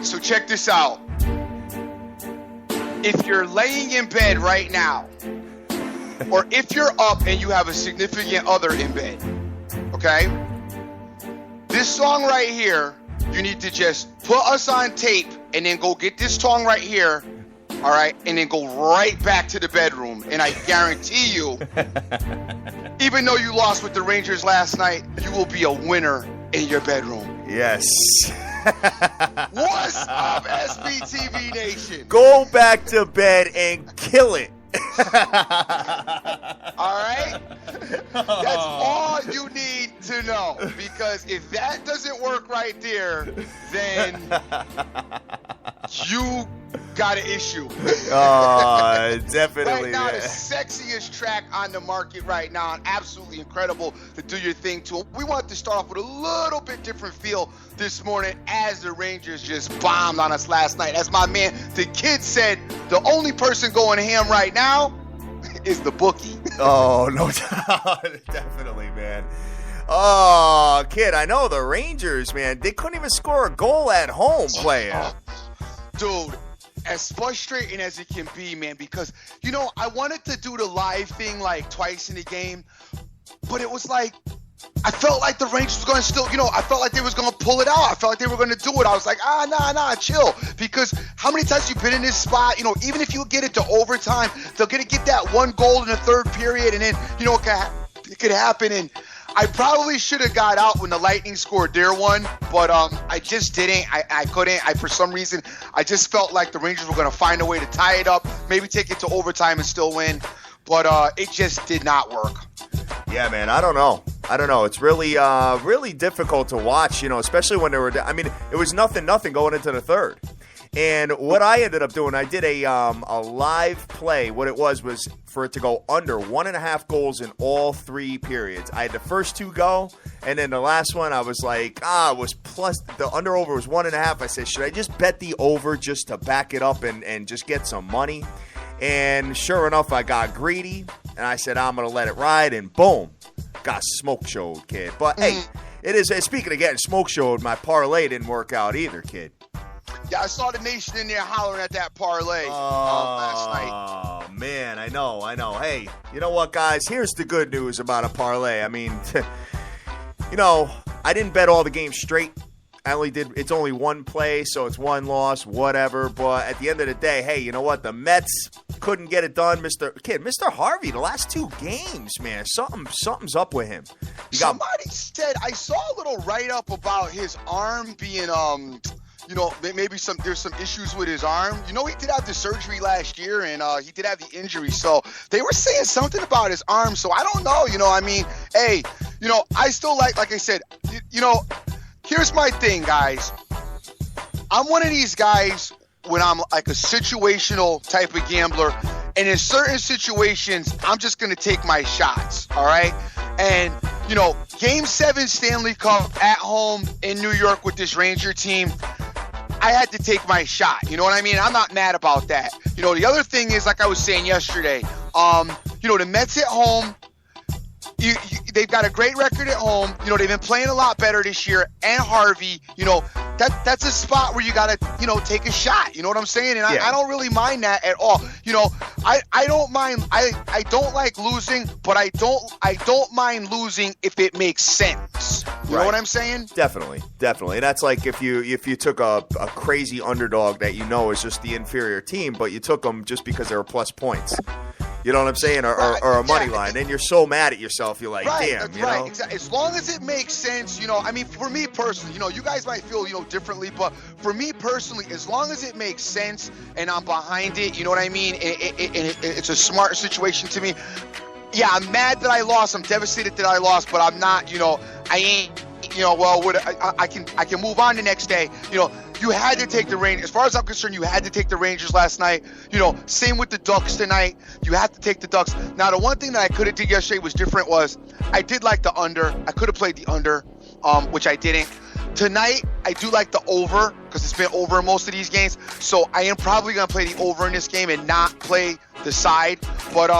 right, so check this out. If you're laying in bed right now, or if you're up and you have a significant other in bed, okay? This song right here, you need to just put us on tape and then go get this song right here, all right? And then go right back to the bedroom. And I guarantee you, even though you lost with the Rangers last night, you will be a winner in your bedroom. Yes. What's up, SBTV Nation? Go back to bed and kill it. All right? That's all you need to know. Because if that doesn't work right there, then you got an issue. Definitely. Right now, man. the sexiest track on the market right now, and absolutely incredible to do your thing to. We wanted to start off with a little bit different feel this morning as the Rangers just bombed on us last night. As my man, the kid said, the only person going ham right now is the bookie. Oh, no doubt. Definitely, man. Oh, kid, I know the Rangers, man. They couldn't even score a goal at home playing. Dude, as frustrating as it can be, man, because, I wanted to do the live thing like twice in the game, but it was like, I felt like the Rangers was going to still, I felt like they was going to pull it out. I felt like they were going to do it. I was like, nah, chill. Because how many times you've been in this spot, even if you get it to overtime, they're going to get that one goal in the third period, and then, it could happen. And I probably should have got out when the Lightning scored their one, but I just didn't. I couldn't. For some reason, I just felt like the Rangers were going to find a way to tie it up, maybe take it to overtime and still win. But it just did not work. Yeah, man, I don't know. It's really, really difficult to watch, especially when it was nothing going into the third. And what I ended up doing, I did a live play. What it was for it to go under 1.5 goals in all 3 periods. I had the first 2 go, and then the last one I was like, it was plus, the under over was 1.5. I said, should I just bet the over just to back it up and just get some money? And sure enough, I got greedy, and I said, I'm going to let it ride, and boom, got smoke showed, kid. But hey, it is, speaking of getting smoke showed, my parlay didn't work out either, kid. Yeah, I saw the nation in there hollering at that parlay last night. Oh, man, I know. Hey, you know what, guys? Here's the good news about a parlay. I mean, I didn't bet all the games straight. It's only one play, so it's one loss, whatever. But at the end of the day, hey, you know what? The Mets couldn't get it done. Mr. Harvey, the last 2 games, man, something's up with him. Somebody said, I saw a little write-up about his arm being, maybe there's some issues with his arm. He did have the surgery last year, and he did have the injury. So they were saying something about his arm. So I don't know. Hey, I still like I said, here's my thing, guys. I'm one of these guys when I'm like a situational type of gambler, and in certain situations, I'm just going to take my shots, all right? And, Game 7 Stanley Cup at home in New York with this Ranger team, I had to take my shot. You know what I mean? I'm not mad about that. The other thing is, like I was saying yesterday, the Mets at home, they've got a great record at home. They've been playing a lot better this year. And Harvey, that's a spot where you got to, take a shot. You know what I'm saying? And I don't really mind that at all. I don't mind. I don't like losing, but I don't mind losing if it makes sense. You know what I'm saying? Definitely. And that's like if you took a crazy underdog that is just the inferior team, but you took them just because they were plus points. You know what I'm saying? Or a money line. Then you're so mad at yourself. You're like, damn, right. Exactly. As long as it makes sense, for me personally, you guys might feel, differently, but for me personally, as long as it makes sense and I'm behind it, you know what I mean? It's a smart situation to me. Yeah, I'm mad that I lost. I'm devastated that I lost, but I'm not, I ain't, I can move on the next day. You had to take the Rangers. As far as I'm concerned, you had to take the Rangers last night. Same with the Ducks tonight. You have to take the Ducks. Now, the one thing that I could have did yesterday was different was I did like the under. I could have played the under, which I didn't. Tonight, I do like the over because it's been over in most of these games. So I am probably going to play the over in this game and not play the side. But,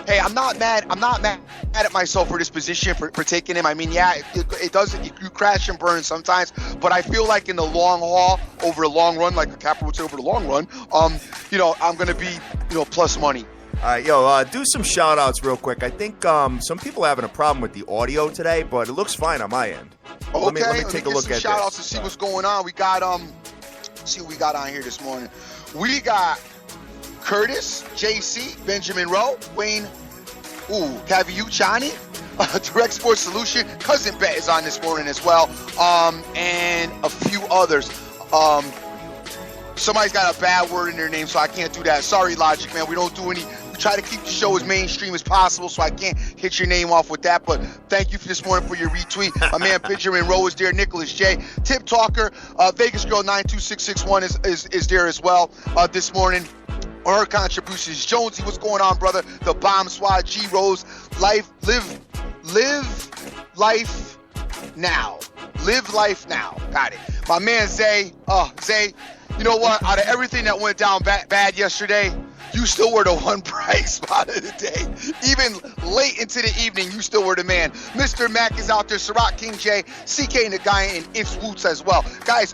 hey, I'm not mad. I'm not mad mad at myself for this position for taking him. I mean, yeah, it does. You crash and burn sometimes, but I feel like in the long haul, over a long run, like the Capper would say, over the long run, I'm going to be, plus money. All right, do some shout-outs real quick. I think some people are having a problem with the audio today, but it looks fine on my end. Okay, let me take a look at this. Shout-outs to see what's going on. We got, see what we got on here this morning. We got Curtis, JC, Benjamin Rowe, Wayne, Caviuchani, Direct Sports Solution, Cousin Bet is on this morning as well, and a few others. Somebody's got a bad word in their name, so I can't do that. Sorry, Logic, man. We don't do any. We try to keep the show as mainstream as possible, so I can't hit your name off with that. But thank you for this morning for your retweet. My man Benjamin Rowe is there. Nicholas J. Tip Talker, Vegas Girl 92661 is there as well this morning. Her contributions. Jonesy, what's going on, brother? The Bomb Squad, G Rose, live life now. Live life now. Got it. My man Zay. Zay, you know what? Out of everything that went down bad yesterday, you still were the one bright spot of the day. Even late into the evening, you still were the man. Mr. Mac is out there. Ciroc King J, CK Nagaya, and It's Woots as well. Guys,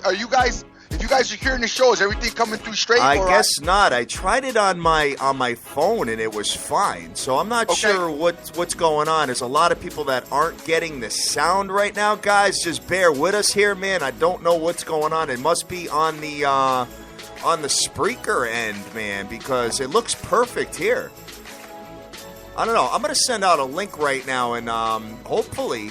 if you guys are hearing the show, is everything coming through straight? I guess not. I tried it on my phone and it was fine. So I'm not sure what's going on. There's a lot of people that aren't getting the sound right now, guys. Just bear with us here, man. I don't know what's going on. It must be on the Spreaker end, man, because it looks perfect here. I don't know. I'm going to send out a link right now, and hopefully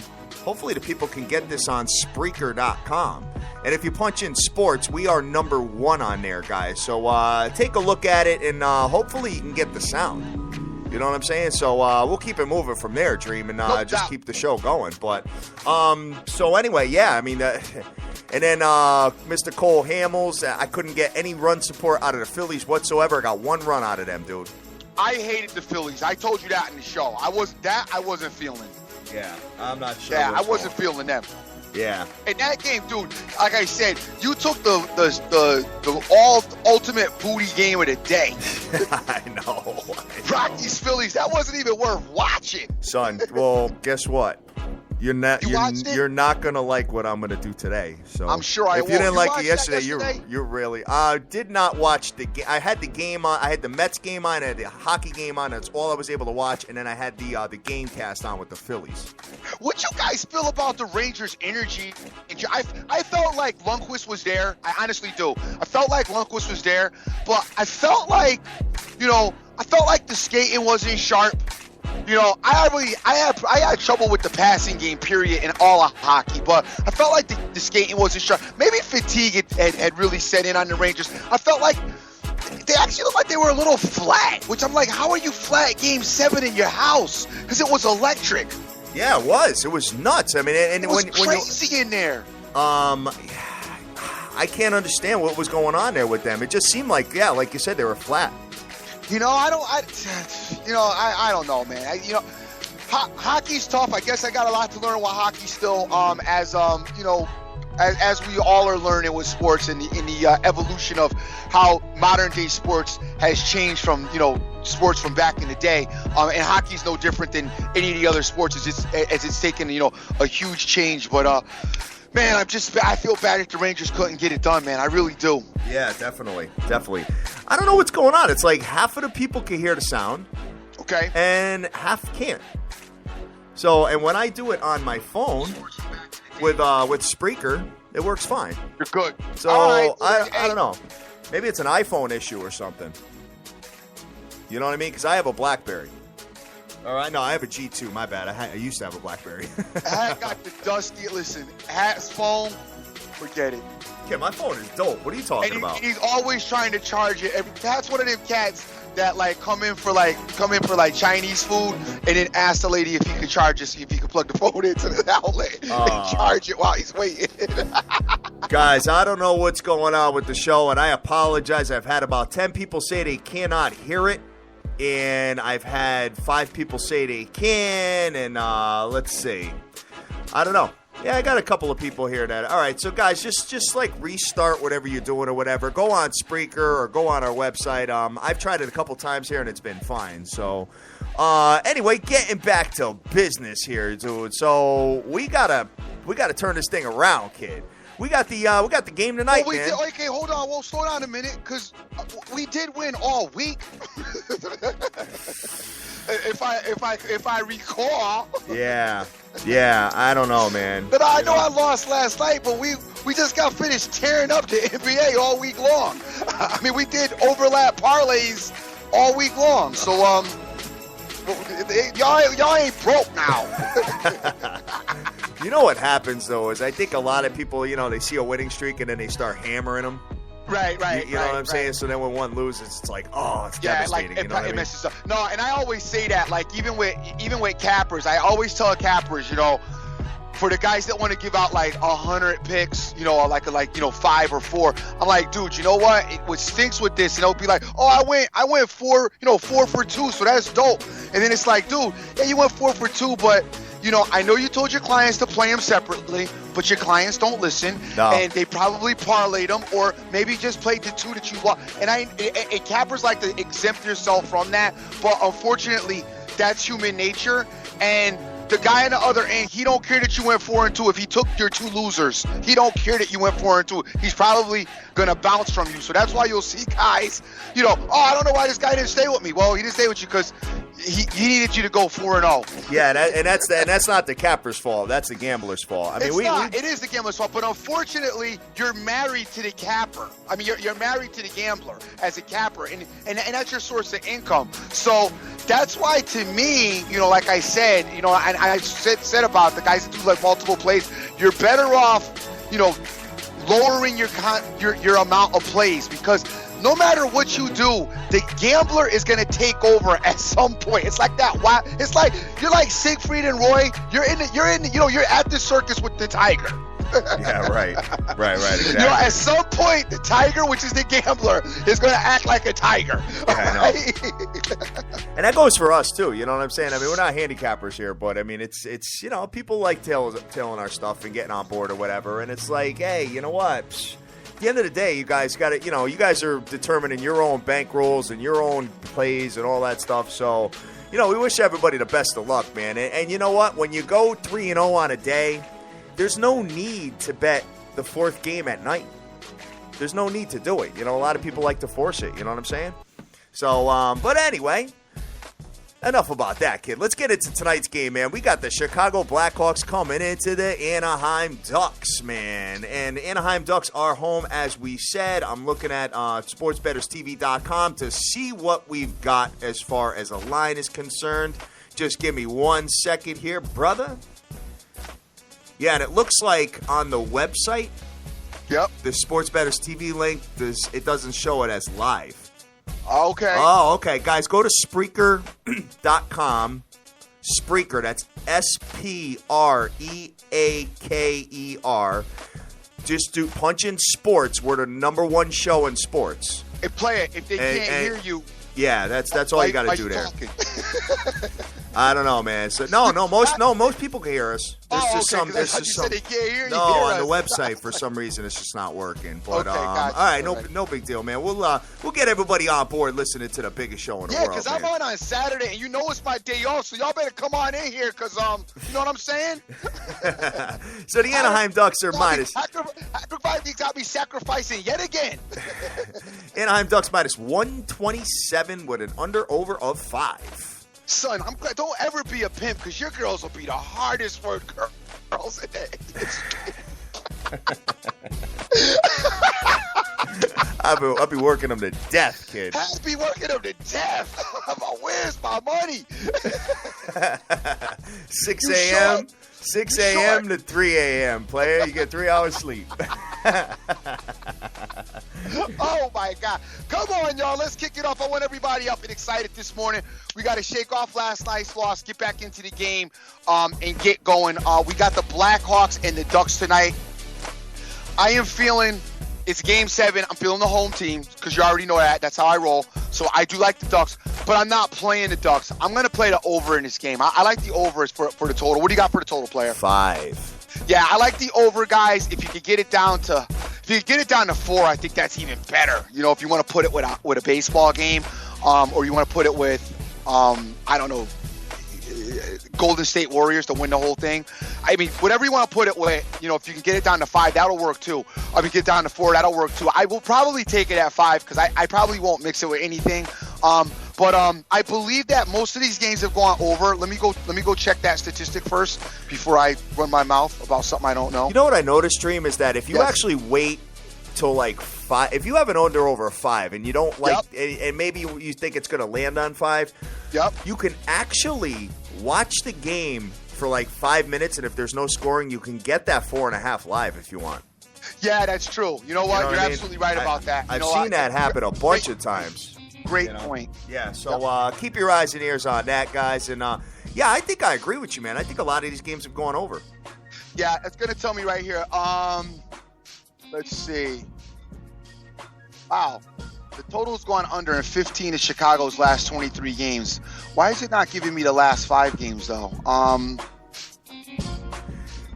the people can get this on Spreaker.com. And if you punch in sports, we are number 1 on there, guys. So take a look at it, and hopefully you can get the sound. You know what I'm saying? So we'll keep it moving from there, Dream, and just keep the show going. But so anyway, yeah, I mean, and then Mr. Cole Hamels, I couldn't get any run support out of the Phillies whatsoever. I got 1 run out of them, dude. I hated the Phillies. I told you that in the show. I wasn't feeling. Yeah, I'm not sure. Yeah, I wasn't feeling them. Yeah. In that game, dude, like I said, you took the ultimate booty game of the day. I know. Rockies Phillies, that wasn't even worth watching. Son, well, guess what? You're not gonna like what I'm gonna do today. So I'm sure I won't. If you didn't like it yesterday, you're really. Did not watch the game. I had the game on. I had the Mets game on. I had the hockey game on. That's all I was able to watch. And then I had the game cast on with the Phillies. What you guys feel about the Rangers' energy? I felt like Lundqvist was there. I honestly do. I felt like Lundqvist was there, but I felt like the skating wasn't sharp. I had trouble with the passing game, period, in all of hockey, but I felt like the skating wasn't sharp. Maybe fatigue had really set in on the Rangers. I felt like they actually looked like they were a little flat, which I'm like, how are you flat Game 7 in your house? Because it was electric. Yeah, it was. It was nuts. I mean, and it was crazy in there. I can't understand what was going on there with them. It just seemed like, yeah, like you said, they were flat. I don't know, man. Hockey's tough. I guess I got a lot to learn with hockey still. As we all are learning with sports and the evolution of how modern day sports has changed from sports from back in the day. And hockey's no different than any of the other sports as it's taken a huge change. But man, I feel bad if the Rangers couldn't get it done, man. I really do. Yeah, definitely. I don't know what's going on. It's like half of the people can hear the sound. Okay. And half can't. So, and when I do it on my phone with Spreaker, it works fine. You're good. So, right. I don't know. Maybe it's an iPhone issue or something. You know what I mean? Because I have a BlackBerry. All right, no, I have a G2. My bad. I used to have a BlackBerry. I got the dusty. Listen, Hat's phone, forget it. Yeah, my phone is dope. What are you talking about? He's always trying to charge it. That's one of them cats that come in for Chinese food and then ask the lady if he could charge it, see if he could plug the phone into the outlet and charge it while he's waiting. Guys, I don't know what's going on with the show, and I apologize. I've had about 10 people say they cannot hear it. And I've had 5 people say they can, and let's see. I don't know. Yeah, I got a couple of people here that. All right, so guys, just restart whatever you're doing or whatever. Go on Spreaker or go on our website. I've tried it a couple times here and it's been fine. So Anyway, getting back to business here, dude. So we gotta turn this thing around, kid. We got the game tonight, man. Okay, hold on. Well, slow down a minute, because we did win all week. if I recall. Yeah, I don't know, man. But I know I lost last night, but we just got finished tearing up the NBA all week long. I mean, we did overlap parlays all week long. So y'all ain't broke now. You know what happens, though, is I think a lot of people, they see a winning streak and then they start hammering them. Right. You know what I'm saying? So then when one loses, it's like, oh, it's devastating. Like, it messes up. No, and I always say that, like, even with cappers, I always tell cappers, for the guys that want to give out like 100 picks, like 5 or 4, I'm like, dude, you know what stinks with this, it'll be like, oh, I went 4 for 2, so that's dope. And then it's like, dude, yeah, you went 4 for 2, but I know you told your clients to play them separately, but your clients don't listen, and they probably parlayed them, or maybe just played the 2 that you lost. And cappers like to exempt yourself from that, but unfortunately, that's human nature. And the guy on the other end, he don't care that you went 4 and 2. If he took your 2 losers, he don't care that you went 4 and 2. He's probably gonna bounce from you. So that's why you'll see guys, oh, I don't know why this guy didn't stay with me. Well, he didn't stay with you because he needed you to go 4 and 0. Yeah, that's not the capper's fault. That's the gambler's fault. I mean, it is the gambler's fault. But unfortunately, you're married to the capper. I mean, you're married to the gambler as a capper, and that's your source of income. So that's why, to me, like I said, and I said about the guys that do like multiple plays, you're better off, lowering your amount of plays, because no matter what you do, the gambler is going to take over at some point. It's like that. Why? It's like you're like Siegfried and Roy. You're at the circus with the tiger. Yeah, right, exactly. At some point, the tiger, which is the gambler, is going to act like a tiger. Yeah, I know. And that goes for us too. You know what I'm saying? I mean, we're not handicappers here, but I mean, it's people like tailing our stuff and getting on board or whatever. And it's like, hey, you know what? At the end of the day, you guys got to, you guys are determining your own bankrolls and your own plays and all that stuff. So, we wish everybody the best of luck, man. And you know what? When you go 3-0 on a day, there's no need to bet the 4th game at night. There's no need to do it. A lot of people like to force it. You know what I'm saying? So, but anyway, enough about that, kid. Let's get into tonight's game, man. We got the Chicago Blackhawks coming into the Anaheim Ducks, man. And Anaheim Ducks are home, as we said. I'm looking at sportsbetterstv.com to see what we've got as far as a line is concerned. Just give me 1 second here, brother. Yeah, and it looks like on the website, yep, the Sports Betters TV link, it doesn't show it as live. Okay. Oh, okay. Guys, go to Spreaker.com. Spreaker, that's Spreaker. Just punch in sports. We're the #1 show in sports. And play it. If they can't hear you. Yeah, that's all you got to do there. I don't know, man. So most people can hear us. There's Said they can't hear you. On the website for some reason it's just not working. But gotcha. all right, no big deal, man. We'll get everybody on board listening to the biggest show in the world. Yeah, because I'm on Saturday, and it's my day off, so y'all better come on in here, because you know what I'm saying. So the Anaheim Ducks are minus. Everybody got me sacrificing yet again. Anaheim Ducks minus 127 with an under/over of 5. Son, don't ever be a pimp, because your girls will be the hardest for girls in it. I'll be working them to death, kid. I'll be working them to death. Where's my money? 6 a.m. 6 a.m. to 3 a.m. Player, you get 3 hours sleep. Oh my God. Come on, y'all. Let's kick it off. I want everybody up and excited this morning. We got to shake off last night's loss, get back into the game, and get going. We got the Blackhawks and the Ducks tonight. I am feeling it's game 7. I'm feeling the home team, because you already know that. That's how I roll. So I do like the Ducks, but I'm not playing the Ducks. I'm going to play the over in this game. I like the overs for the total. What do you got for the total, player? 5. Yeah, I like the over, guys. If you could get it down to 4, I think that's even better. If you want to put it with a baseball game, or you want to put it with I don't know, Golden State Warriors to win the whole thing. I mean, whatever you want to put it with, if you can get it down to 5, that'll work too. I mean, get it down to 4, that'll work too. I will probably take it at 5 because I probably won't mix it with anything. But I believe that most of these games have gone over. Let me go check that statistic first before I run my mouth about something I don't know. You know what I noticed, Dream, is that if you actually wait till like 5, if you have an under over 5 and you don't like, and maybe you think it's going to land on 5, you can actually watch the game for like 5 minutes, and if there's no scoring, you can get that 4.5 live if you want. Yeah, that's true. You know what? You're absolutely right about that. I've seen that happen a bunch of times. Great point. Yeah, so keep your eyes and ears on that, guys. And, yeah, I think I agree with you, man. I think a lot of these games have gone over. Yeah, it's going to tell me right here. Let's see. Wow. The total's gone under in 15 of Chicago's last 23 games. Why is it not giving me the last 5 games, though?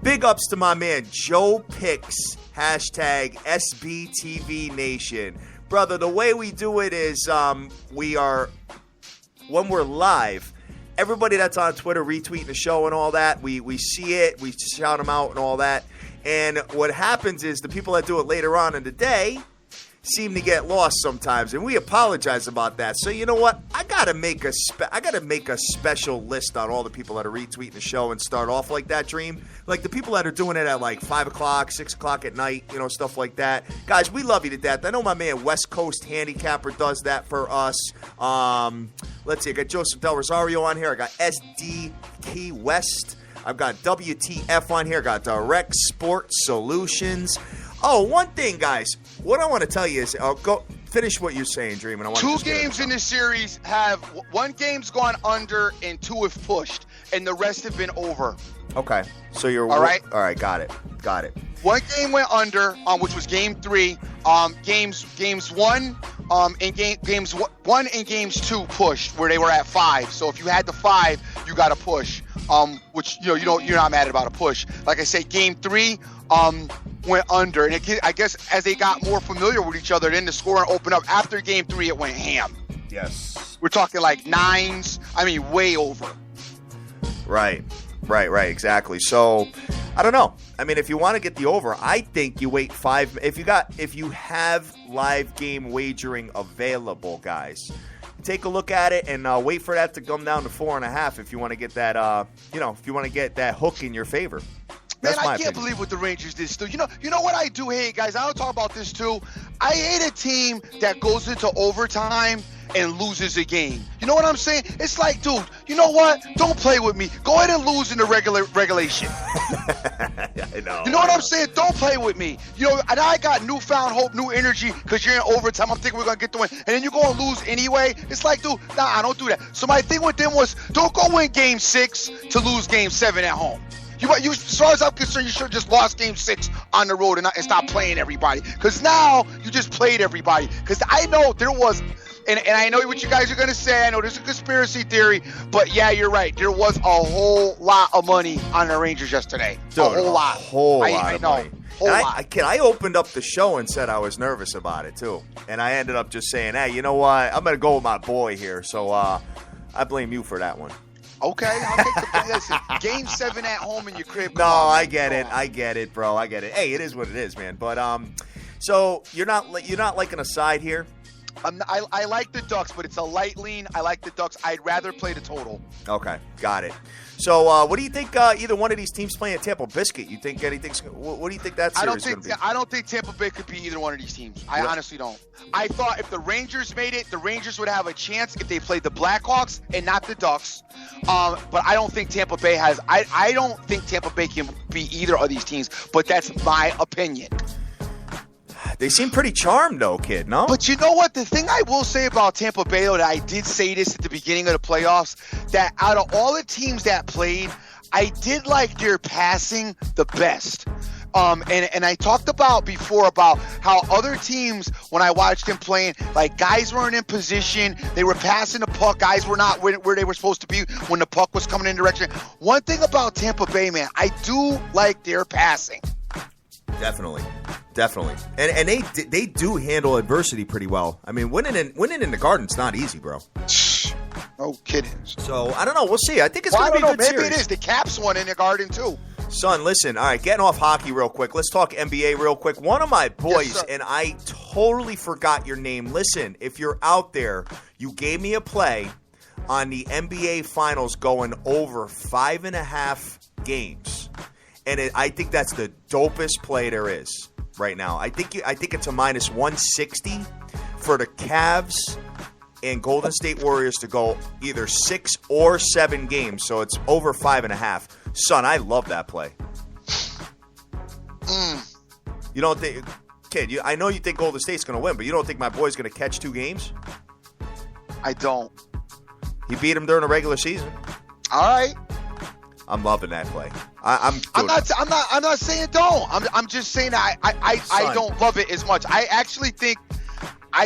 Big ups to my man, Joe Picks, hashtag SBTVNation. Brother, the way we do it is when we're live, everybody that's on Twitter retweeting the show and all that, we see it, we shout them out and all that. And what happens is the people that do it later on in the day seem to get lost sometimes, and we apologize about that. So you know what? I gotta make a special list on all the people that are retweeting the show and start off like that, Dream. Like the people that are doing it at like 5 o'clock, 6 o'clock at night, stuff like that. Guys, we love you to death. I know my man West Coast Handicapper does that for us. Let's see, I got Joseph Del Rosario on here. I got SDK West. I've got WTF on here. I got Direct Sport Solutions. Oh, one thing, guys. What I want to tell you is, go finish what you're saying, Dream. And I want 2 games in this series have 1 game's gone under and 2 have pushed, and the rest have been over. Okay, so you're all right. All right, got it. 1 game went under, which was Game 3. Games 1 and games 1 and games 2 pushed where they were at 5. So if you had the 5, you got a push. Which you're not mad about a push. Like I say, Game 3 went under, and I guess as they got more familiar with each other, then the scoring opened up. After Game 3, it went ham. Yes, we're talking like 9s. I mean, way over. Right, exactly. So I don't know. I mean, if you want to get the over, I think you wait 5. If you have live game wagering available, guys, take a look at it and wait for that to come down to 4.5 if you want to get that. If you want to get that hook in your favor. Man, I can't believe what the Rangers did still. You know what I do hate, guys? I don't talk about this too. I hate a team that goes into overtime and loses a game. You know what I'm saying? It's like, dude, you know what? Don't play with me. Go ahead and lose in the regulation. I know. You know what I'm saying? Don't play with me. And I got newfound hope, new energy because you're in overtime. I'm thinking we're going to get the win. And then you go and lose anyway. It's like, dude, I don't do that. So my thing with them was don't go win Game 6 to lose Game 7 at home. As far as I'm concerned, you should have just lost Game 6 on the road and stop playing everybody. Because now you just played everybody. Because I know there was, and I know what you guys are going to say. I know there's a conspiracy theory. But, yeah, you're right. There was a whole lot of money on the Rangers yesterday. Dude, a whole lot. Of money. I opened up the show and said I was nervous about it, too. And I ended up just saying, hey, you know what? I'm going to go with my boy here. So I blame you for that one. Okay, listen, Game 7 at home in your crib. No, I get it, bro. I get it. Hey, it is what it is, man. But so you're not liking a side here? I like the Ducks, but it's a light lean. I like the Ducks. I'd rather play the total. Okay, got it. So what do you think either one of these teams playing at Tampa Biscuit? You think anything's – what do you think that series is going to be? I don't think Tampa Bay could be either one of these teams. I honestly don't. I thought if the Rangers made it, the Rangers would have a chance if they played the Blackhawks and not the Ducks. But I don't think Tampa Bay has – I don't think Tampa Bay can be either of these teams, but that's my opinion. They seem pretty charmed, though, kid, no? But you know what? The thing I will say about Tampa Bay, though, that I did say this at the beginning of the playoffs, that out of all the teams that played, I did like their passing the best. And I talked about before about how other teams, when I watched them playing, like guys weren't in position, they were passing the puck, guys were not where they were supposed to be when the puck was coming in direction. One thing about Tampa Bay, man, I do like their passing. Definitely. And they do handle adversity pretty well. I mean, winning in the Garden's not easy, bro. No kidding. So, I don't know. We'll see. I think it's Well, going to be a good maybe series. it is. The Caps won in the Garden, too. Son, listen. All right, getting off hockey real quick. Let's talk NBA real quick. One of my boys, Yes, and I totally forgot your name. Listen, if you're out there, you gave me a play on the NBA Finals going over 5.5 games. And I think that's the dopest play there is right now. I think it's a minus 160 for the Cavs and Golden State Warriors to go either 6 or 7 games. So it's over 5.5. Son, I love that play. You don't think, kid? I know you think Golden State's going to win, but you don't think my boy's going to catch 2 games? I don't. He beat him during the regular season. All right. I'm loving that play. I'm not saying don't. I'm just saying I don't love it as much. I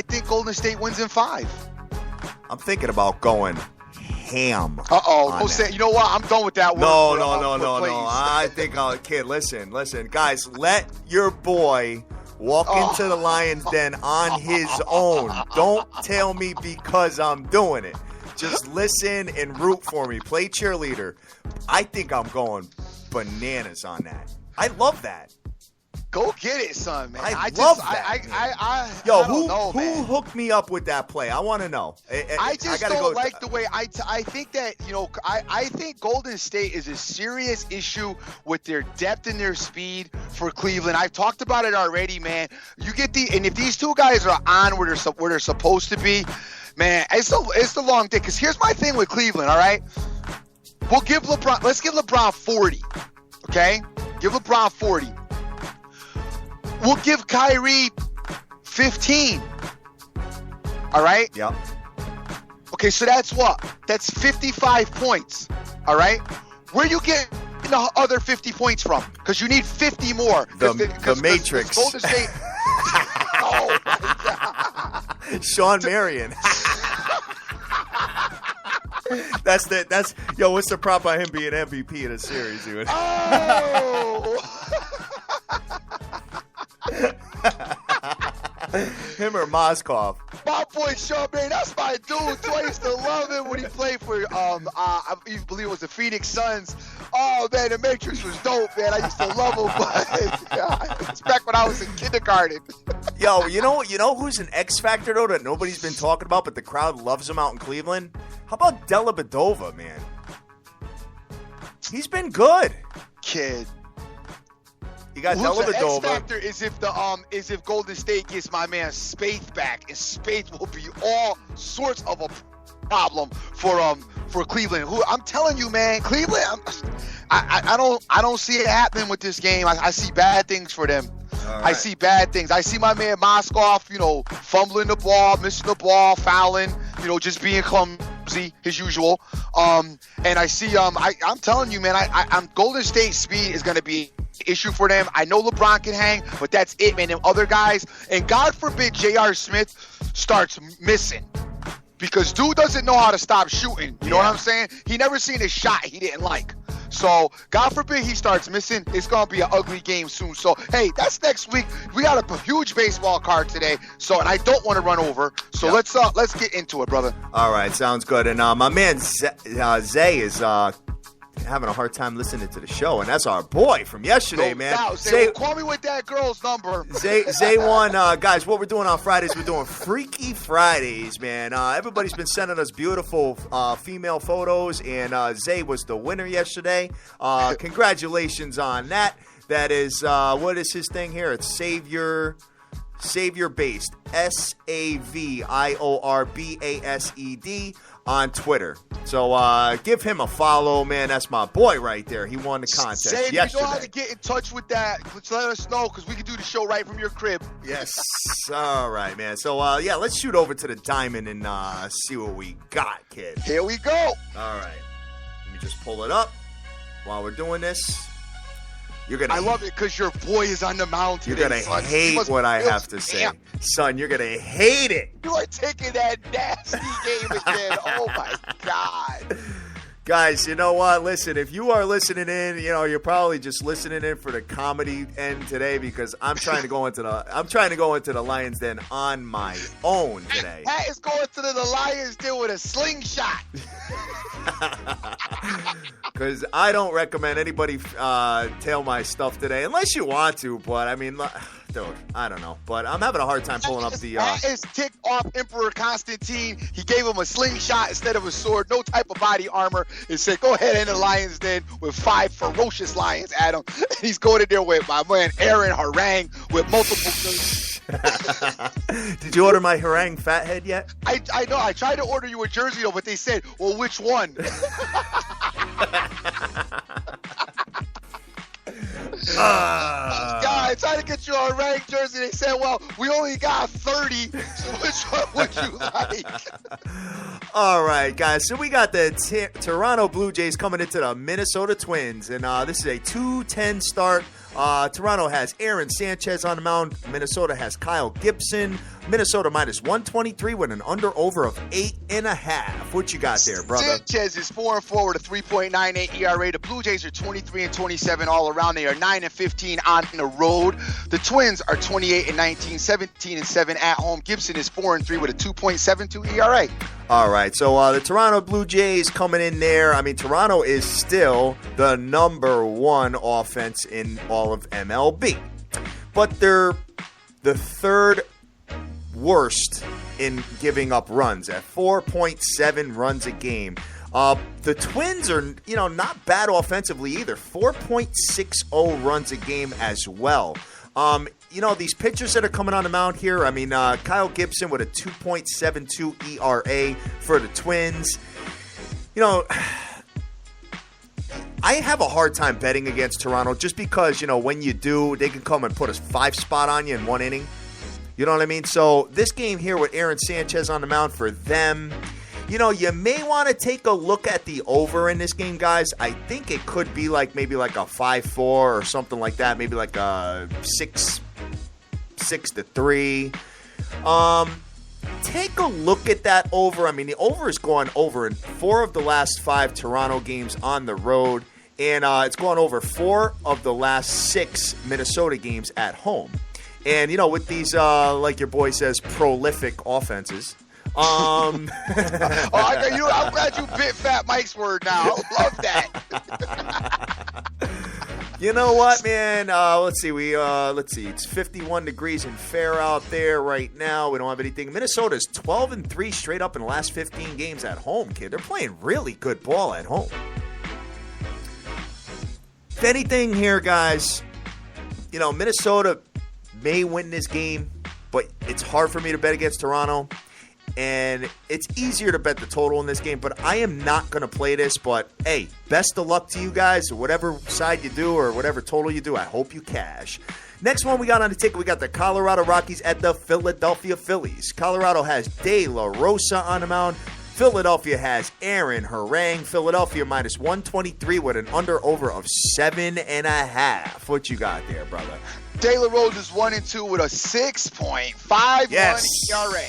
think Golden State wins in 5. I'm thinking about going ham. Don't say. You know what? I'm done with that. No. I think, kid, listen, guys. Let your boy walk into the Lions' den on his own. Don't tell me because I'm doing it. Just listen and root for me. Play cheerleader. I think I'm going bananas on that. I love that. Go get it, son, man. I love that. Who hooked me up with that play? I want to know. I don't like the way I think that, I think Golden State is a serious issue with their depth and their speed for Cleveland. I've talked about it already, man. And if these two guys are on where they're supposed to be, man, it's the long day. Because here's my thing with Cleveland, all right? Let's give LeBron 40, okay? Give LeBron 40. We'll give Kyrie 15. All right? Yep. Okay, so that's what? That's 55 points. All right? Where you get the other 50 points from? Because you need 50 more. The Matrix. Golden State. Oh, my God. Sean Marion. What's the prop on him being MVP in a series, dude? Oh! Him or Moskov? My boy Sean Marion, that's my dude. I used to love him when he played for I believe it was the Phoenix Suns. Oh man, the Matrix was dope, man. I used to love him, but it's back when I was in kindergarten. Yo, you know who's an X factor though that nobody's been talking about, but the crowd loves him out in Cleveland? How about Dellavedova, man? He's been good. Kid. You got Dellavedova. X factor is if Golden State gets my man Spaeth back, and Spaeth will be all sorts of a problem for Cleveland. Who I'm telling you, man, Cleveland. I don't see it happening with this game. I see bad things for them. Right. I see bad things. I see my man Moskov, fumbling the ball, missing the ball, fouling, just being clumsy, his usual. And I see, I'm telling you, man, I'm Golden State speed is going to be an issue for them. I know LeBron can hang, but that's it, man. Them other guys, and God forbid J.R. Smith starts missing. Because dude doesn't know how to stop shooting. You know what I'm saying? He never seen a shot he didn't like. So, God forbid he starts missing. It's going to be an ugly game soon. So, hey, that's next week. We got a huge baseball card today. So, and I don't want to run over. So, let's get into it, brother. All right, sounds good. And my man Zay is having a hard time listening to the show, and that's our boy from yesterday, man. Zay, call me with that girl's number. Zay won, guys. What we're doing on Fridays, we're doing Freaky Fridays, man. Everybody's been sending us beautiful female photos, and Zay was the winner yesterday. Congratulations on that. That is what is his thing here? It's Savior Based, SAVIORBASED on Twitter. So give him a follow, man. That's my boy right there. He won the contest yesterday. If you know how to get in touch with that, let us know, because we can do the show right from your crib. Yes. All right, man. So, let's shoot over to the diamond and see what we got, kid. Here we go. All right. Let me just pull it up while we're doing this. I love it because your boy is on the mound today. You're going to hate what I have to say. Son, you're going to hate it. You are taking that nasty game again. Oh, my God. Guys, you know what? Listen, if you are listening in, you're probably just listening in for the comedy end today because I'm trying to go into the Lions Den on my own today. Pat is going to the Lions Den with a slingshot. Because I don't recommend anybody tail my stuff today unless you want to. But I mean, dude, I don't know. But I'm having a hard time pulling up the. That is ticked off Emperor Constantine. He gave him a slingshot instead of a sword, no type of body armor, and said, "Go ahead in the Lions Den with 5 ferocious lions at him." And he's going in there with my man Aaron Harang with multiple. Did you order my Harang fathead yet? I know. I tried to order you a jersey though, but they said, "Well, which one?" I tried to get you a rank jersey. They said, "Well, we only got 30. So which one would you like?" All right, guys. So we got the Toronto Blue Jays coming into the Minnesota Twins, and this is a 2-10 start. Toronto has Aaron Sanchez on the mound. Minnesota has Kyle Gibson. Minnesota minus 123 with an under-over of 8.5. What you got there, brother? Sanchez is 4-4 with a 3.98 ERA. The Blue Jays are 23-27 all around. They are 9-15 on the road. The Twins are 28-19, 17-7 at home. Gibson is 4-3 with a 2.72 ERA. All right, so the Toronto Blue Jays coming in there. I mean, Toronto is still the number 1 offense in all of MLB. But they're the third worst in giving up runs at 4.7 runs a game. The Twins are, not bad offensively either. 4.60 runs a game as well. These pitchers that are coming on the mound here, I mean, Kyle Gibson with a 2.72 ERA for the Twins. I have a hard time betting against Toronto just because, when you do, they can come and put a 5 spot on you in 1 inning. You know what I mean? So this game here with Aaron Sanchez on the mound for them, you may want to take a look at the over in this game, guys. I think it could be maybe like a 5-4 or something like that. Maybe like a 6-3. Take a look at that over. I mean, the over is going over in 4 of the last 5 Toronto games on the road. And it's gone over 4 of the last 6 Minnesota games at home. And, with these, like your boy says, prolific offenses. I'm glad you bit Fat Mike's word now. I love that. You know what, man? Let's see. It's 51 degrees and fair out there right now. We don't have anything. Minnesota's 12-3 straight up in the last 15 games at home, kid. They're playing really good ball at home. If anything here, guys, Minnesota may win this game, but it's hard for me to bet against Toronto. And it's easier to bet the total in this game, but I am not going to play this. But, hey, best of luck to you guys, whatever side you do or whatever total you do. I hope you cash. Next one we got on the ticket, we got the Colorado Rockies at the Philadelphia Phillies. Colorado has De La Rosa on the mound. Philadelphia has Aaron Harang. Philadelphia minus 123 with an under-over of 7.5. What you got there, brother? De La Rosa is 1-2 with a 6.51 ERA.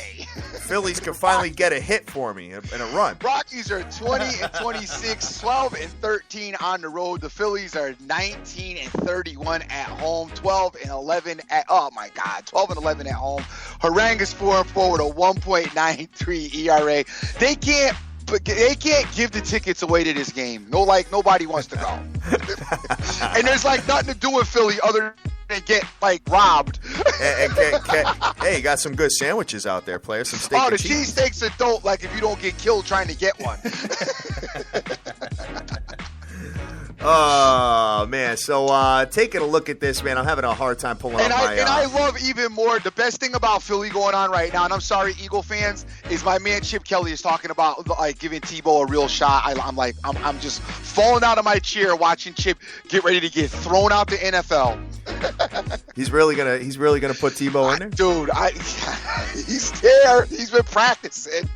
Phillies can finally get a hit for me and a run. Rockies are 20-26, 12-13 on the road. The Phillies are 19-31 at home, 12-11 at 12-11 at home. Harang is 4-4 with a 1.93 ERA. They can't give the tickets away to this game. Nobody wants to go. And there's nothing to do with Philly other than get robbed. Hey, you got some good sandwiches out there, player. Some steak and cheese. The cheesesteaks are dope. If you don't get killed trying to get one. Oh, man. So, taking a look at this, man, I'm having a hard time pulling up my... And I love even more, the best thing about Philly going on right now, and I'm sorry, Eagle fans, is my man Chip Kelly is talking about, giving Tebow a real shot. I'm just falling out of my chair watching Chip get ready to get thrown out the NFL. He's really gonna put Tebow in there? Dude, he's there. He's been practicing.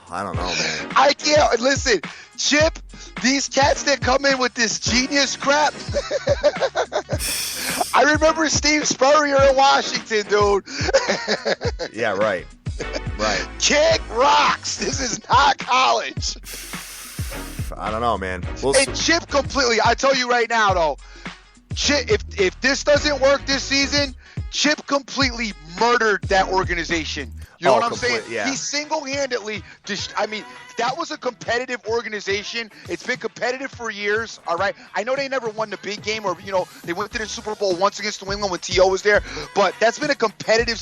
I don't know, man. I can't. Listen, Chip, these cats that come in with this genius crap. I remember Steve Spurrier in Washington, dude. Yeah, right. Kick rocks. This is not college. I don't know, man. And Chip completely. I tell you right now, though, Chip. If this doesn't work this season, Chip completely murdered that organization. You know what I'm saying? Yeah. He single-handedly. That was a competitive organization. It's been competitive for years. All right. I know they never won the big game, or they went to the Super Bowl once against New England when T.O. was there. But that's been a competitive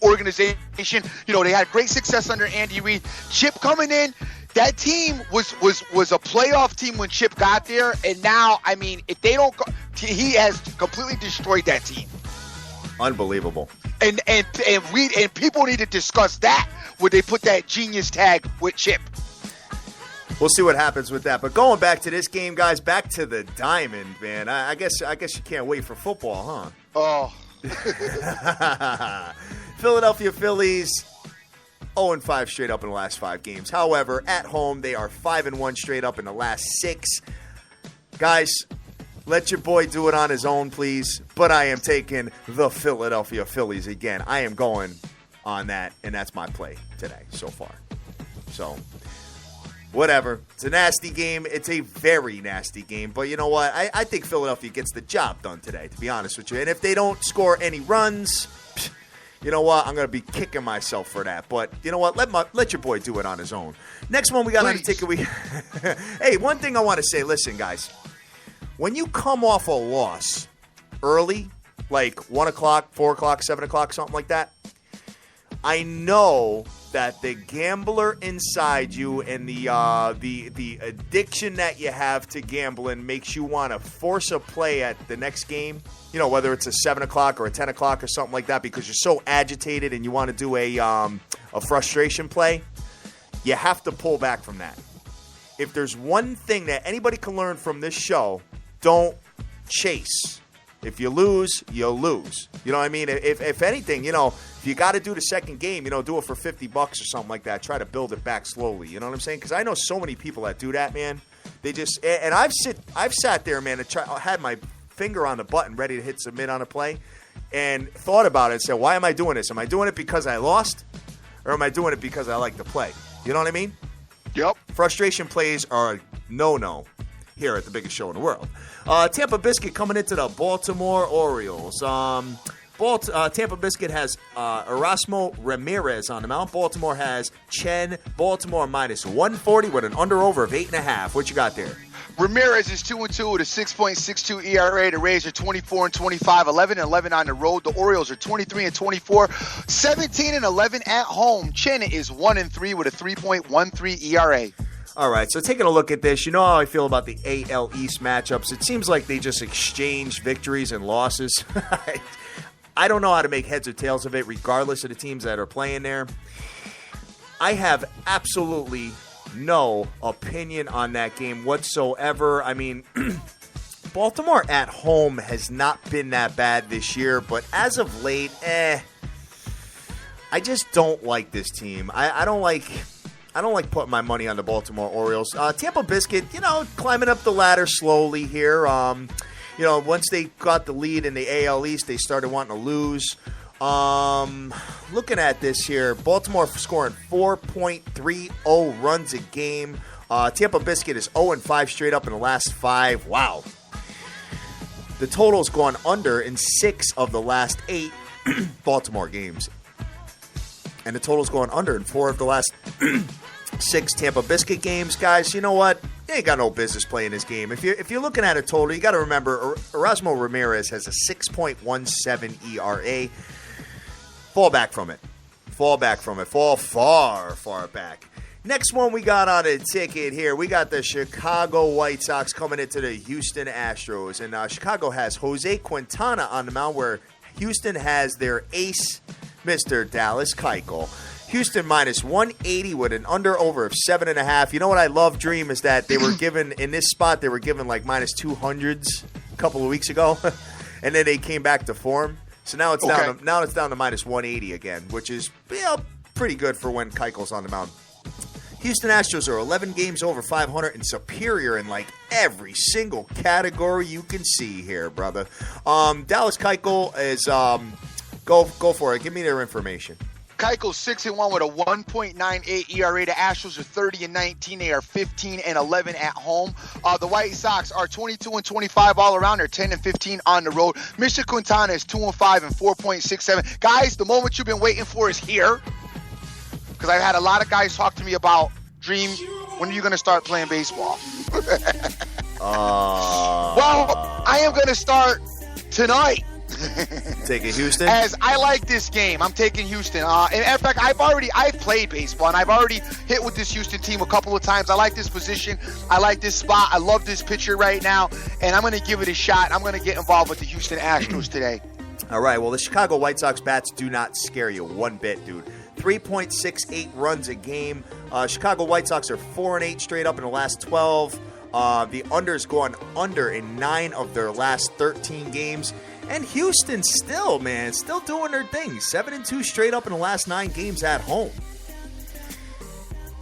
organization. They had great success under Andy Reid. Chip coming in. That team was a playoff team when Chip got there, and now, if they don't go, he has completely destroyed that team. Unbelievable. And people need to discuss that when they put that genius tag with Chip. We'll see what happens with that. But going back to this game, guys, back to the diamond, man. I guess you can't wait for football, huh? Oh. Philadelphia Phillies 0-5 straight up in the last 5 games. However, at home, they are 5-1 straight up in the last 6. Guys, let your boy do it on his own, please. But I am taking the Philadelphia Phillies again. I am going on that, and that's my play today so far. So, whatever. It's a nasty game. It's a very nasty game. But you know what? I think Philadelphia gets the job done today, to be honest with you. And if they don't score any runs, you know what? I'm going to be kicking myself for that. But you know what? Let your boy do it on his own. Next one we got on the ticket. Hey, one thing I want to say. Listen, guys. When you come off a loss early, like 1 o'clock, 4 o'clock, 7 o'clock, something like that, I know that the gambler inside you and the addiction that you have to gambling makes you want to force a play at the next game, whether it's a 7 o'clock or a 10 o'clock or something like that, because you're so agitated and you want to do a frustration play. You have to pull back from that. If there's one thing that anybody can learn from this show, don't chase. If you lose, you'll lose. You know what I mean? If anything, if you got to do the second game, do it for $50 or something like that. Try to build it back slowly. You know what I'm saying? Because I know so many people that do that, man. They just and I've sat there, man, and had my finger on the button ready to hit submit on a play, and thought about it and said, why am I doing this? Am I doing it because I lost, or am I doing it because I like to play? You know what I mean? Yep. Frustration plays are a no here at the biggest show in the world. Tampa Biscuit coming into the Baltimore Orioles. Tampa Biscuit has Erasmo Ramirez on the mound. Baltimore has Chen. Baltimore minus 140 with an under-over of 8.5. What you got there? Ramirez is 2-2 with a 6.62 ERA. The Rays are 24-25, 11-11 on the road. The Orioles are 23-24, 17-11 at home. Chen is 1-3 with a 3.13 ERA. All right, so taking a look at this, you know how I feel about the AL East matchups. It seems like they just exchange victories and losses. I don't know how to make heads or tails of it, regardless of the teams that are playing there. I have absolutely no opinion on that game whatsoever. I mean, Baltimore at home has not been that bad this year, but as of late, I just don't like this team. I don't like putting my money on the Baltimore Orioles. Tampa Biscuit, climbing up the ladder slowly here. Once they got the lead in the AL East, they started wanting to lose. Looking at this here, Baltimore scoring 4.30 runs a game. Tampa Biscuit is 0-5 straight up in the last 5. Wow. The total's gone under in 6 of the last 8 Baltimore games. And the total's gone under in 4 of the last 6 Tampa Biscuit games. Guys, you know what? You ain't got no business playing this game. If you're looking at a total, you got to remember Erasmo Ramirez has a 6.17 ERA. Fall back from it. Fall far back. Next one we got on a ticket here. We got the Chicago White Sox coming into the Houston Astros. And Chicago has Jose Quintana on the mound, where Houston has their ace, Mr. Dallas Keuchel. Houston minus 180 with an under-over of 7.5. You know what I love, Dream, is that they were given, in this spot, they were given like minus 200s a couple of weeks ago. And then they came back to form. So now it's down to minus 180 again, which is pretty good for when Keuchel's on the mound. Houston Astros are 11 games over 500 and superior in like every single category you can see here, brother. Dallas Keuchel is go for it. Give me their information. Keuchel's 6-1 with a 1.98 ERA. The Astros are 30-19. They are 15-11 at home. The White Sox are 22-25 all around. They're 10-15 on the road. Mr. Quintana is 2-5 and 4.67. Guys, the moment you've been waiting for is here. Because I've had a lot of guys talk to me about, Dream, when are you going to start playing baseball? Well, I am going to start tonight. Taking Houston? As I like this game, I'm taking Houston. And in fact, I've played baseball, and I've already hit with this Houston team a couple of times. I like this position. I like this spot. I love this pitcher right now, and I'm going to give it a shot. I'm going to get involved with the Houston Astros today. All right, well, the Chicago White Sox bats do not scare you one bit, dude. 3.68 runs a game. Chicago White Sox are 4-8 straight up in the last 12. The under's gone under in 9 of their last 13 games. And Houston still doing their thing. 7-2 straight up in the last 9 games at home.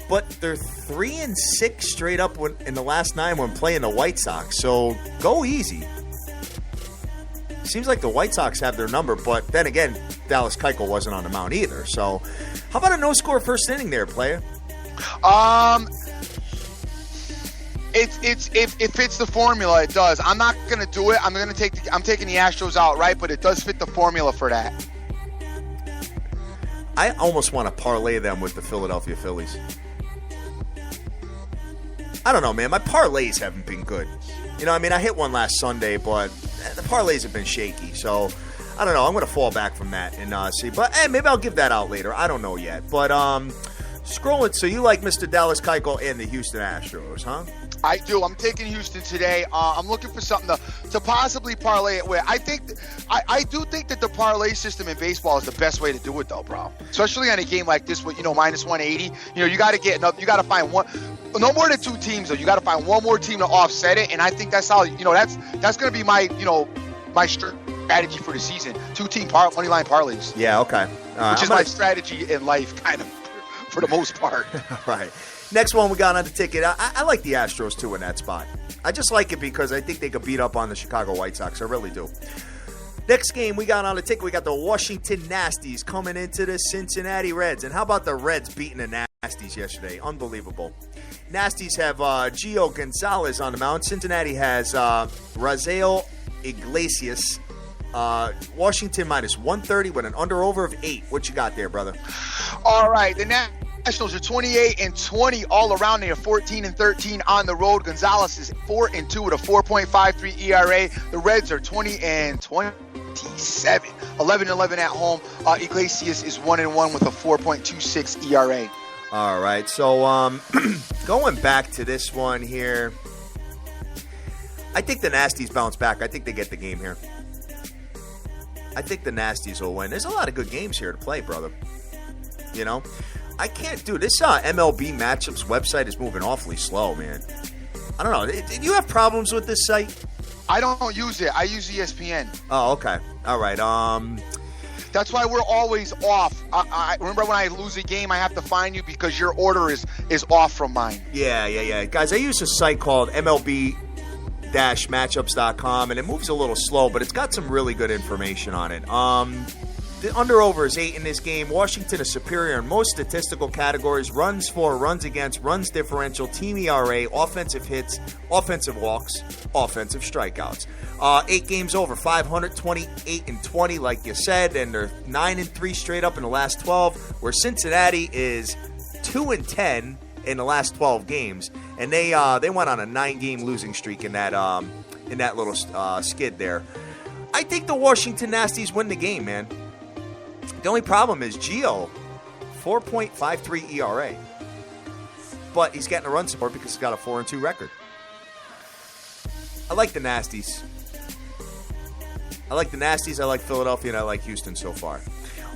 But they're 3-6 straight up in the last 9 when playing the White Sox. So go easy. Seems like the White Sox have their number, but then again, Dallas Keuchel wasn't on the mound either. So how about a no-score first inning there, player? It fits the formula. It does. I'm not gonna do it. I'm taking the Astros outright, but it does fit the formula for that. I almost want to parlay them with the Philadelphia Phillies. I don't know, man. My parlays haven't been good. You know, I mean, I hit one last Sunday, but the parlays have been shaky. So I don't know. I'm going to fall back from that and see. But maybe I'll give that out later. I don't know yet. But scrolling. So you like Mr. Dallas Keuchel and the Houston Astros, huh? I do. I'm taking Houston today. I'm looking for something to possibly parlay it with. I do think that the parlay system in baseball is the best way to do it, though, bro. Especially on a game like this with, minus 180. You got to get enough. You got to find one. No more than 2 teams, though. You got to find one more team to offset it, and I think that's how. That's going to be my my strategy for the season. 2-team money line parlays. Yeah. Okay. Which is my strategy in life, kind of, for the most part. Right. Next one we got on the ticket. I like the Astros, too, in that spot. I just like it because I think they could beat up on the Chicago White Sox. I really do. Next game we got on the ticket, we got the Washington Nasties coming into the Cincinnati Reds. And how about the Reds beating the Nasties yesterday? Unbelievable. Nasties have Gio Gonzalez on the mound. Cincinnati has Rafael Iglesias. Washington minus 130 with an under-over of 8. What you got there, brother? All right, the Nationals are 28-20 all around. They are 14-13 on the road. Gonzalez is 4-2 with a 4.53 ERA. The Reds are 20-27, 11-11 at home. Iglesias is 1-1 with a 4.26 ERA. All right, so going back to this one here, I think the Nasties bounce back. I think they get the game here. I think the Nasties will win. There's a lot of good games here to play, brother. I can't do this. MLB Matchups website is moving awfully slow, man. I don't know. Do you have problems with this site? I don't use it. I use ESPN. Oh, okay. All right. That's why we're always off. I remember when I lose a game, I have to find you because your order is off from mine. Yeah. Guys, I use a site called MLB-matchups.com, and it moves a little slow, but it's got some really good information on it. The under-over is 8 in this game. Washington is superior in most statistical categories. Runs for, runs against, runs differential, team ERA, offensive hits, offensive walks, offensive strikeouts. 8 games over, 500, 28-20, like you said, and they're 9-3 straight up in the last 12, where Cincinnati is 2-10 in the last 12 games, and they went on a 9-game losing streak in that little skid there. I think the Washington Nasties win the game, man. The only problem is Gio, 4.53 ERA. But he's getting a run support because he's got a 4-2 record. I like the Nasties. I like Philadelphia, and I like Houston so far.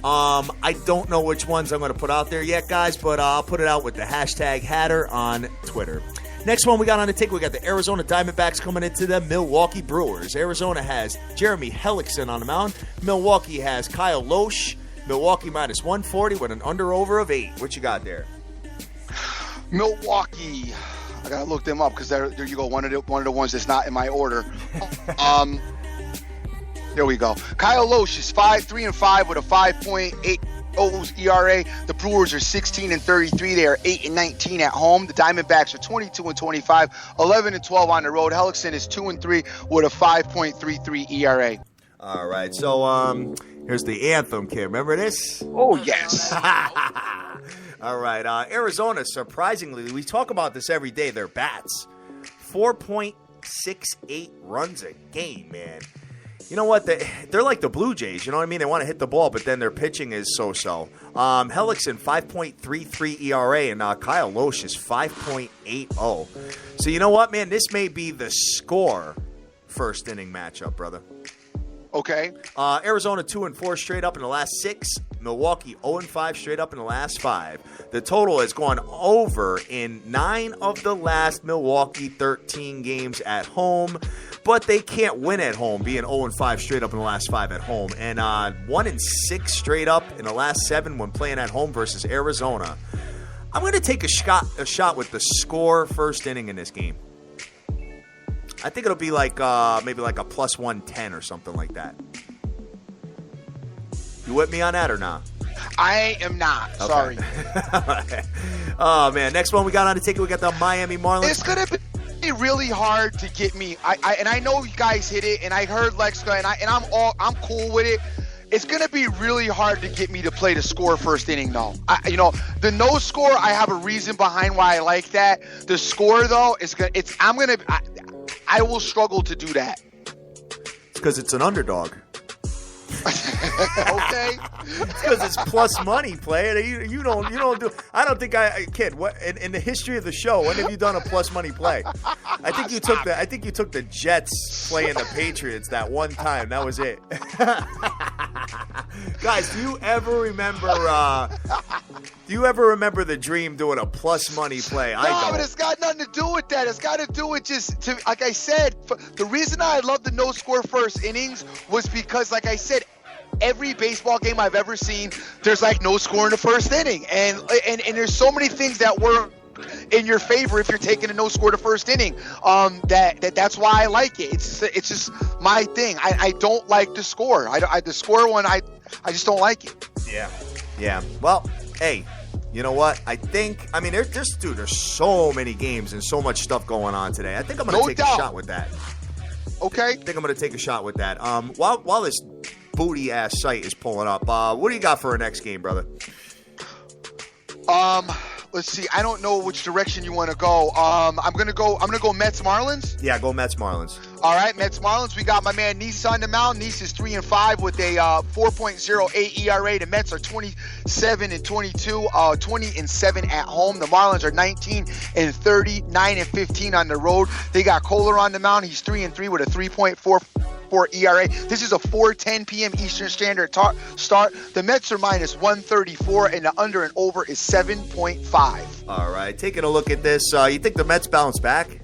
I don't know which ones I'm going to put out there yet, guys, but I'll put it out with the hashtag Hatter on Twitter. Next one we got on the ticket, we got the Arizona Diamondbacks coming into the Milwaukee Brewers. Arizona has Jeremy Hellickson on the mound. Milwaukee has Kyle Loesch. Milwaukee minus 140 with an under-over of 8. What you got there? Milwaukee. I got to look them up because there you go. One of the ones that's not in my order. There we go. Kyle Loesch is 3-5 with a 5.8 2.0 ERA. The Brewers are 16-33. They are 8-19 at home. The Diamondbacks are 22-25, 11-12 on the road. Hellickson is 2-3 with a 5.33 ERA. All right, so here's the anthem, kid. Remember this? Oh, yes. All right, Arizona, surprisingly, we talk about this every day, their bats. 4.68 runs a game, man. You know what? They're like the Blue Jays, you know what I mean? They want to hit the ball, but then their pitching is so-so. Hellickson, 5.33 ERA, and Kyle Loesch is 5.80. So you know what, man? This may be the score first inning matchup, brother. Okay. Arizona 2-4 straight up in the last 6. Milwaukee 0-5 straight up in the last 5. The total has gone over in 9 of the last Milwaukee 13 games at home, but they can't win at home, being 0-5 straight up in the last 5 at home, and 1-6 straight up in the last 7 when playing at home versus Arizona. I'm going to take a shot with the score first inning in this game. I think it'll be like maybe like a plus 110 or something like that. You with me on that or not? I am not. Okay. Sorry. Oh, man. Next one we got on the ticket, we got the Miami Marlins. It's going to be really hard to get me. I know you guys hit it, and I heard Lex go, and I'm cool with it. It's going to be really hard to get me to play the score first inning, though. The no score, I have a reason behind why I like that. The score, though, I will struggle to do that. It's because it's an underdog. Okay. It's because it's plus money, player. You don't do. I don't think kid. What in the history of the show? When have you done a plus money play? I think you took the Jets playing the Patriots that one time. That was it. Guys, do you ever remember the Dream doing a plus money play? No, but it's got nothing to do with that. It's got to do with like I said, the reason I love the no score first innings was because, like I said, every baseball game I've ever seen, there's like no score in the first inning, and there's so many things that work in your favor if you're taking a no score to first inning. That's why I like it. It's just my thing. I don't like the score. The score one, I just don't like it. Yeah. Well, hey, you know what? There's so many games and so much stuff going on today. I think I'm going to take a shot with that. Okay. I think I'm going to take a shot with that. While this booty ass site is pulling up, what do you got for our next game, brother? Let's see. I don't know which direction you want to go. I'm gonna go Mets Marlins. Yeah, go Mets Marlins. All right, Mets Marlins. We got my man Nice on the mound. Nice is 3-5 with a 4.08 ERA. The Mets are 27-22, 20-7 at home. The Marlins are 19-30, 9-15 on the road. They got Kohler on the mound. He's 3-3 with a 3.44 ERA. This is a 4:10 p.m. Eastern Standard start. The Mets are minus 134, and the under and over is 7.5. All right, taking a look at this. You think the Mets bounce back?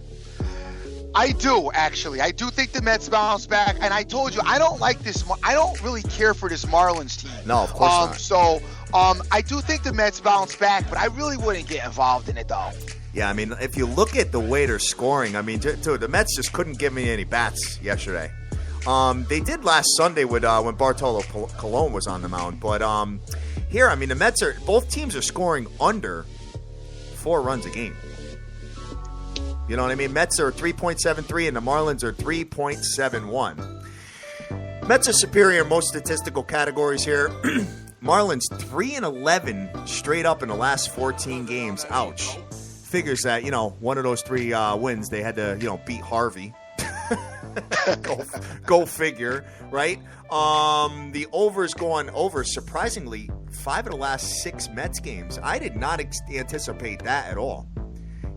I do, actually. I do think the Mets bounce back, and I told you I don't like this. I don't really care for this Marlins team. No, of course not. So I do think the Mets bounce back, but I really wouldn't get involved in it, though. Yeah, I mean, if you look at the way they're scoring, I mean, the Mets just couldn't give me any bats yesterday. They did last Sunday with when Bartolo Colon was on the mound, but here, I mean, both teams are scoring under 4 runs a game. You know what I mean? Mets are 3.73 and the Marlins are 3.71. Mets are superior in most statistical categories here. Marlins 3-11 straight up in the last 14 games. Ouch. Figures that, one of those 3 wins, they had to, beat Harvey. Go figure, right? The over's going over, surprisingly, 5 of the last 6 Mets games. I did not anticipate that at all.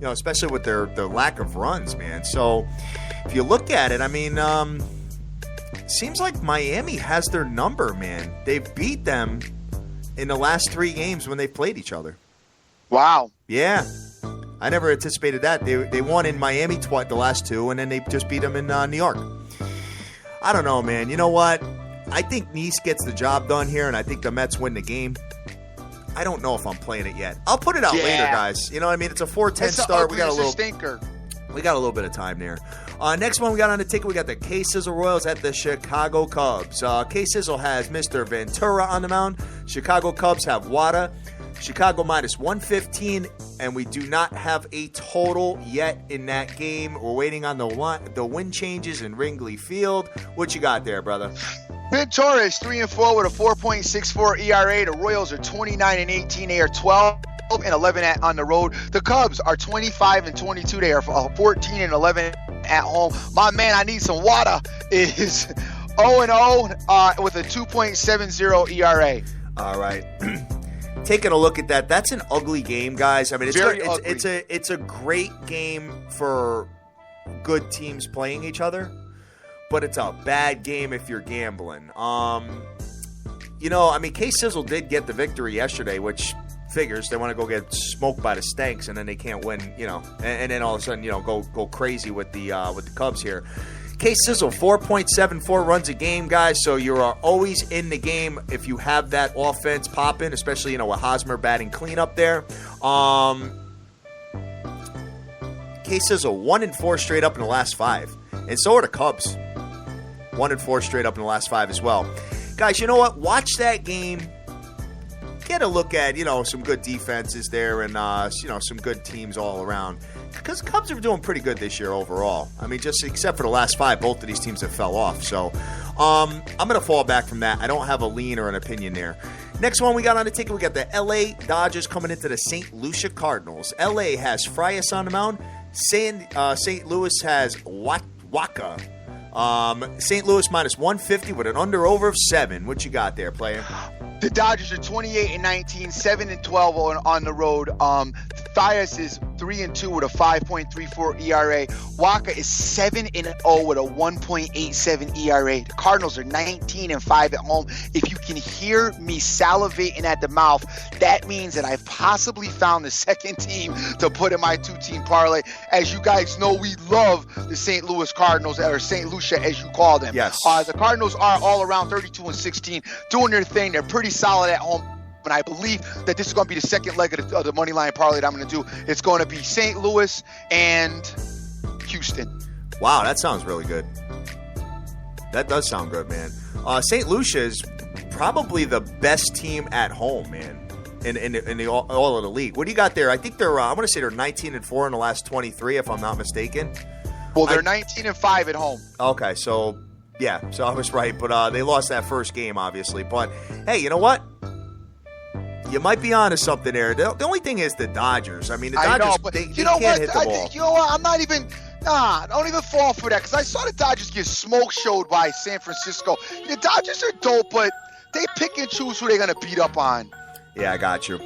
Especially with their lack of runs, man. So, if you look at it, I mean, it seems like Miami has their number, man. They've beat them in the last 3 games when they've played each other. Wow. Yeah. I never anticipated that. They won in Miami the last 2, and then they just beat them in New York. I don't know, man. You know what? I think Nice gets the job done here, and I think the Mets win the game. I don't know if I'm playing it yet. I'll put it out later, guys. You know what I mean? It's a 4:10 start. We got a stinker. We got a little bit of time there. Next one we got on the ticket, we got the K-Sizzle Royals at the Chicago Cubs. K-Sizzle has Mr. Ventura on the mound. Chicago Cubs have Wada. Chicago minus 115, and we do not have a total yet in that game. We're waiting on the wind changes in Wrigley Field. What you got there, brother? Ben Torres, 3-4 with a 4.64 ERA. The Royals are 29-18. They are 12-11 on the road. The Cubs are 25-22. They are 14-11 at home. My man, I need some water. Is 0-0 with a 2.70 ERA. All right. Taking a look at that, that's an ugly game, guys. I mean, it's a great game for good teams playing each other, but it's a bad game if you're gambling. K-Sizzle did get the victory yesterday, which figures. They want to go get smoked by the Stanks, and then they can't win, and then all of a sudden, go crazy with the Cubs here. K-Sizzle, 4.74 runs a game, guys, so you are always in the game if you have that offense popping, especially, with Hosmer batting clean up there. K-Sizzle, 1-4 straight up in the last 5, and so are the Cubs. 1-4 straight up in the last 5 as well. Guys, you know what? Watch that game. Get a look at, some good defenses there and, some good teams all around. Because Cubs are doing pretty good this year overall. I mean, just except for the last 5, both of these teams have fell off. So I'm going to fall back from that. I don't have a lean or an opinion there. Next one we got on the ticket, we got the L.A. Dodgers coming into the St. Lucia Cardinals. L.A. has Frias on the mound. St. Louis has Waka. St. Louis minus 150 with an under-over of 7. What you got there, player? The Dodgers are 28-19, 7-12 on the road. Frias is 3-2 with a 5.34 ERA. Waka is 7-0 with a 1.87 ERA. The Cardinals are 19-5 at home. If you can hear me salivating at the mouth, that means that I've possibly found the second team to put in my 2-team parlay. As you guys know, we love the St. Louis Cardinals, or St. Lucia as you call them. Yes. The Cardinals are all around 32-16, doing their thing. They're pretty solid at home. And I believe that this is going to be the second leg of the money line parlay that I'm going to do. It's going to be St. Louis and Houston. Wow, that sounds really good. That does sound good, man. St. Lucia is probably the best team at home, man, in the all of the league. What do you got there? I think they're I want to say they're 19-4 in the last 23, if I'm not mistaken. Well, they're 19-5 at home. Okay, so yeah, so I was right, but they lost that first game, obviously. But hey, you know what? You might be onto something there. The only thing is the Dodgers. I mean, the Dodgers, they can't hit the ball. You know what? I'm not even don't even fall for that, because I saw the Dodgers get smoke showed by San Francisco. The Dodgers are dope, but they pick and choose who they're going to beat up on. Yeah, I got you.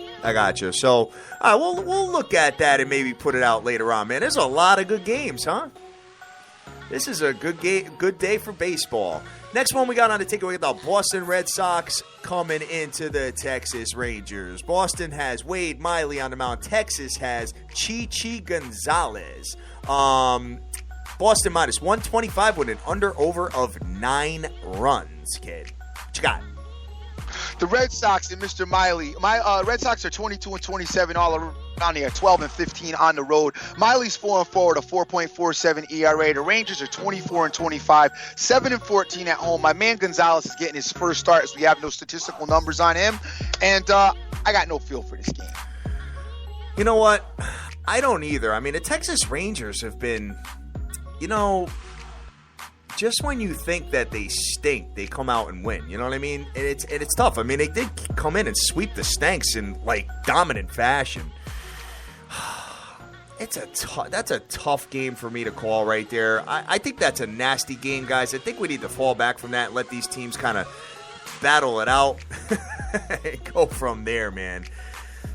So, we'll look at that and maybe put it out later on, man. There's a lot of good games, huh? This is a good day for baseball. Next one we got on the ticket, we got the Boston Red Sox coming into the Texas Rangers. Boston has Wade Miley on the mound. Texas has Chichi Gonzalez. Boston minus 125 with an under-over of 9 runs, kid. What you got? The Red Sox and Mr. Miley. My Red Sox are 22-27 all around. They are 12-15 on the road. Miley's 4-4 with a 4.47 ERA. The Rangers are 24-25, 7-14 at home. My man Gonzalez is getting his first start, as we have no statistical numbers on him, and I got no feel for this game. You know what? I don't either. I mean, the Texas Rangers have been, just when you think that they stink, they come out and win. You know what I mean? And it's tough. I mean, they did come in and sweep the Stanks in dominant fashion. That's a tough game for me to call right there. I think that's a nasty game, guys. I think we need to fall back from that and let these teams kind of battle it out and go from there, man.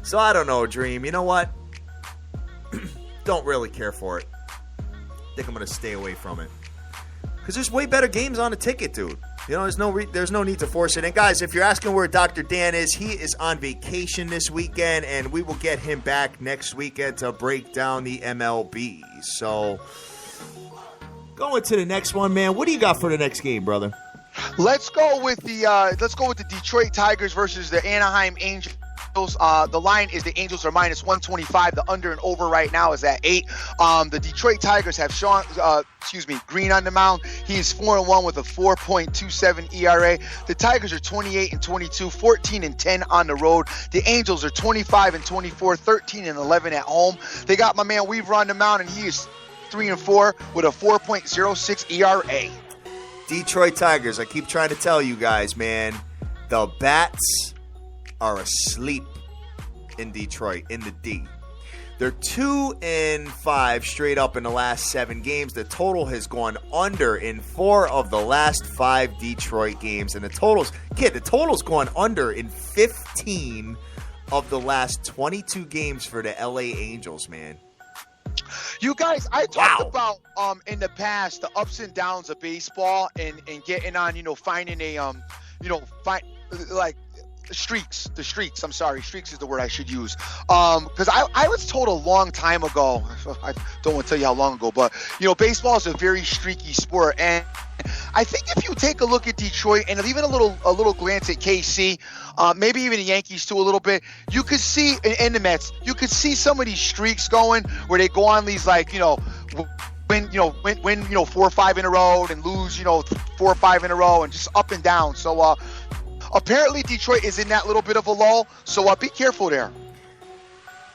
So I don't know, Dream. You know what? Don't really care for it. I think I'm going to stay away from it. Because there's way better games on the ticket, dude. There's no need to force it. And guys, if you're asking where Dr. Dan is, he is on vacation this weekend, and we will get him back next weekend to break down the MLB. So, going to the next one, man. What do you got for the next game, brother? Let's go with the Detroit Tigers versus the Anaheim Angels. The line is the Angels are minus 125. The under and over right now is at 8. The Detroit Tigers have Green on the mound. He is 4-1 with a 4.27 ERA. The Tigers are 28-22, 14-10 on the road. The Angels are 25-24, 13-11 at home. They got my man Weaver on the mound, and he is 3-4 with a 4.06 ERA. Detroit Tigers, I keep trying to tell you guys, man, the bats are asleep in Detroit, in the D. They're 2-5 straight up in the last 7 games. The total has gone under in 4 of the last 5 Detroit games. And the total's gone under in 15 of the last 22 games for the LA Angels, man. You guys, I talked about in the past the ups and downs of baseball and getting on, finding a streaks. I'm sorry, streaks is the word I should use. Because I was told a long time ago, I don't want to tell you how long ago, but baseball is a very streaky sport, and I think if you take a look at Detroit and even a little glance at KC, maybe even the Yankees too a little bit, you could see, and the Mets, you could see some of these streaks going where they go on these win 4 or 5 in a row and lose 4 or 5 in a row and just up and down. So apparently Detroit is in that little bit of a lull, so be careful there.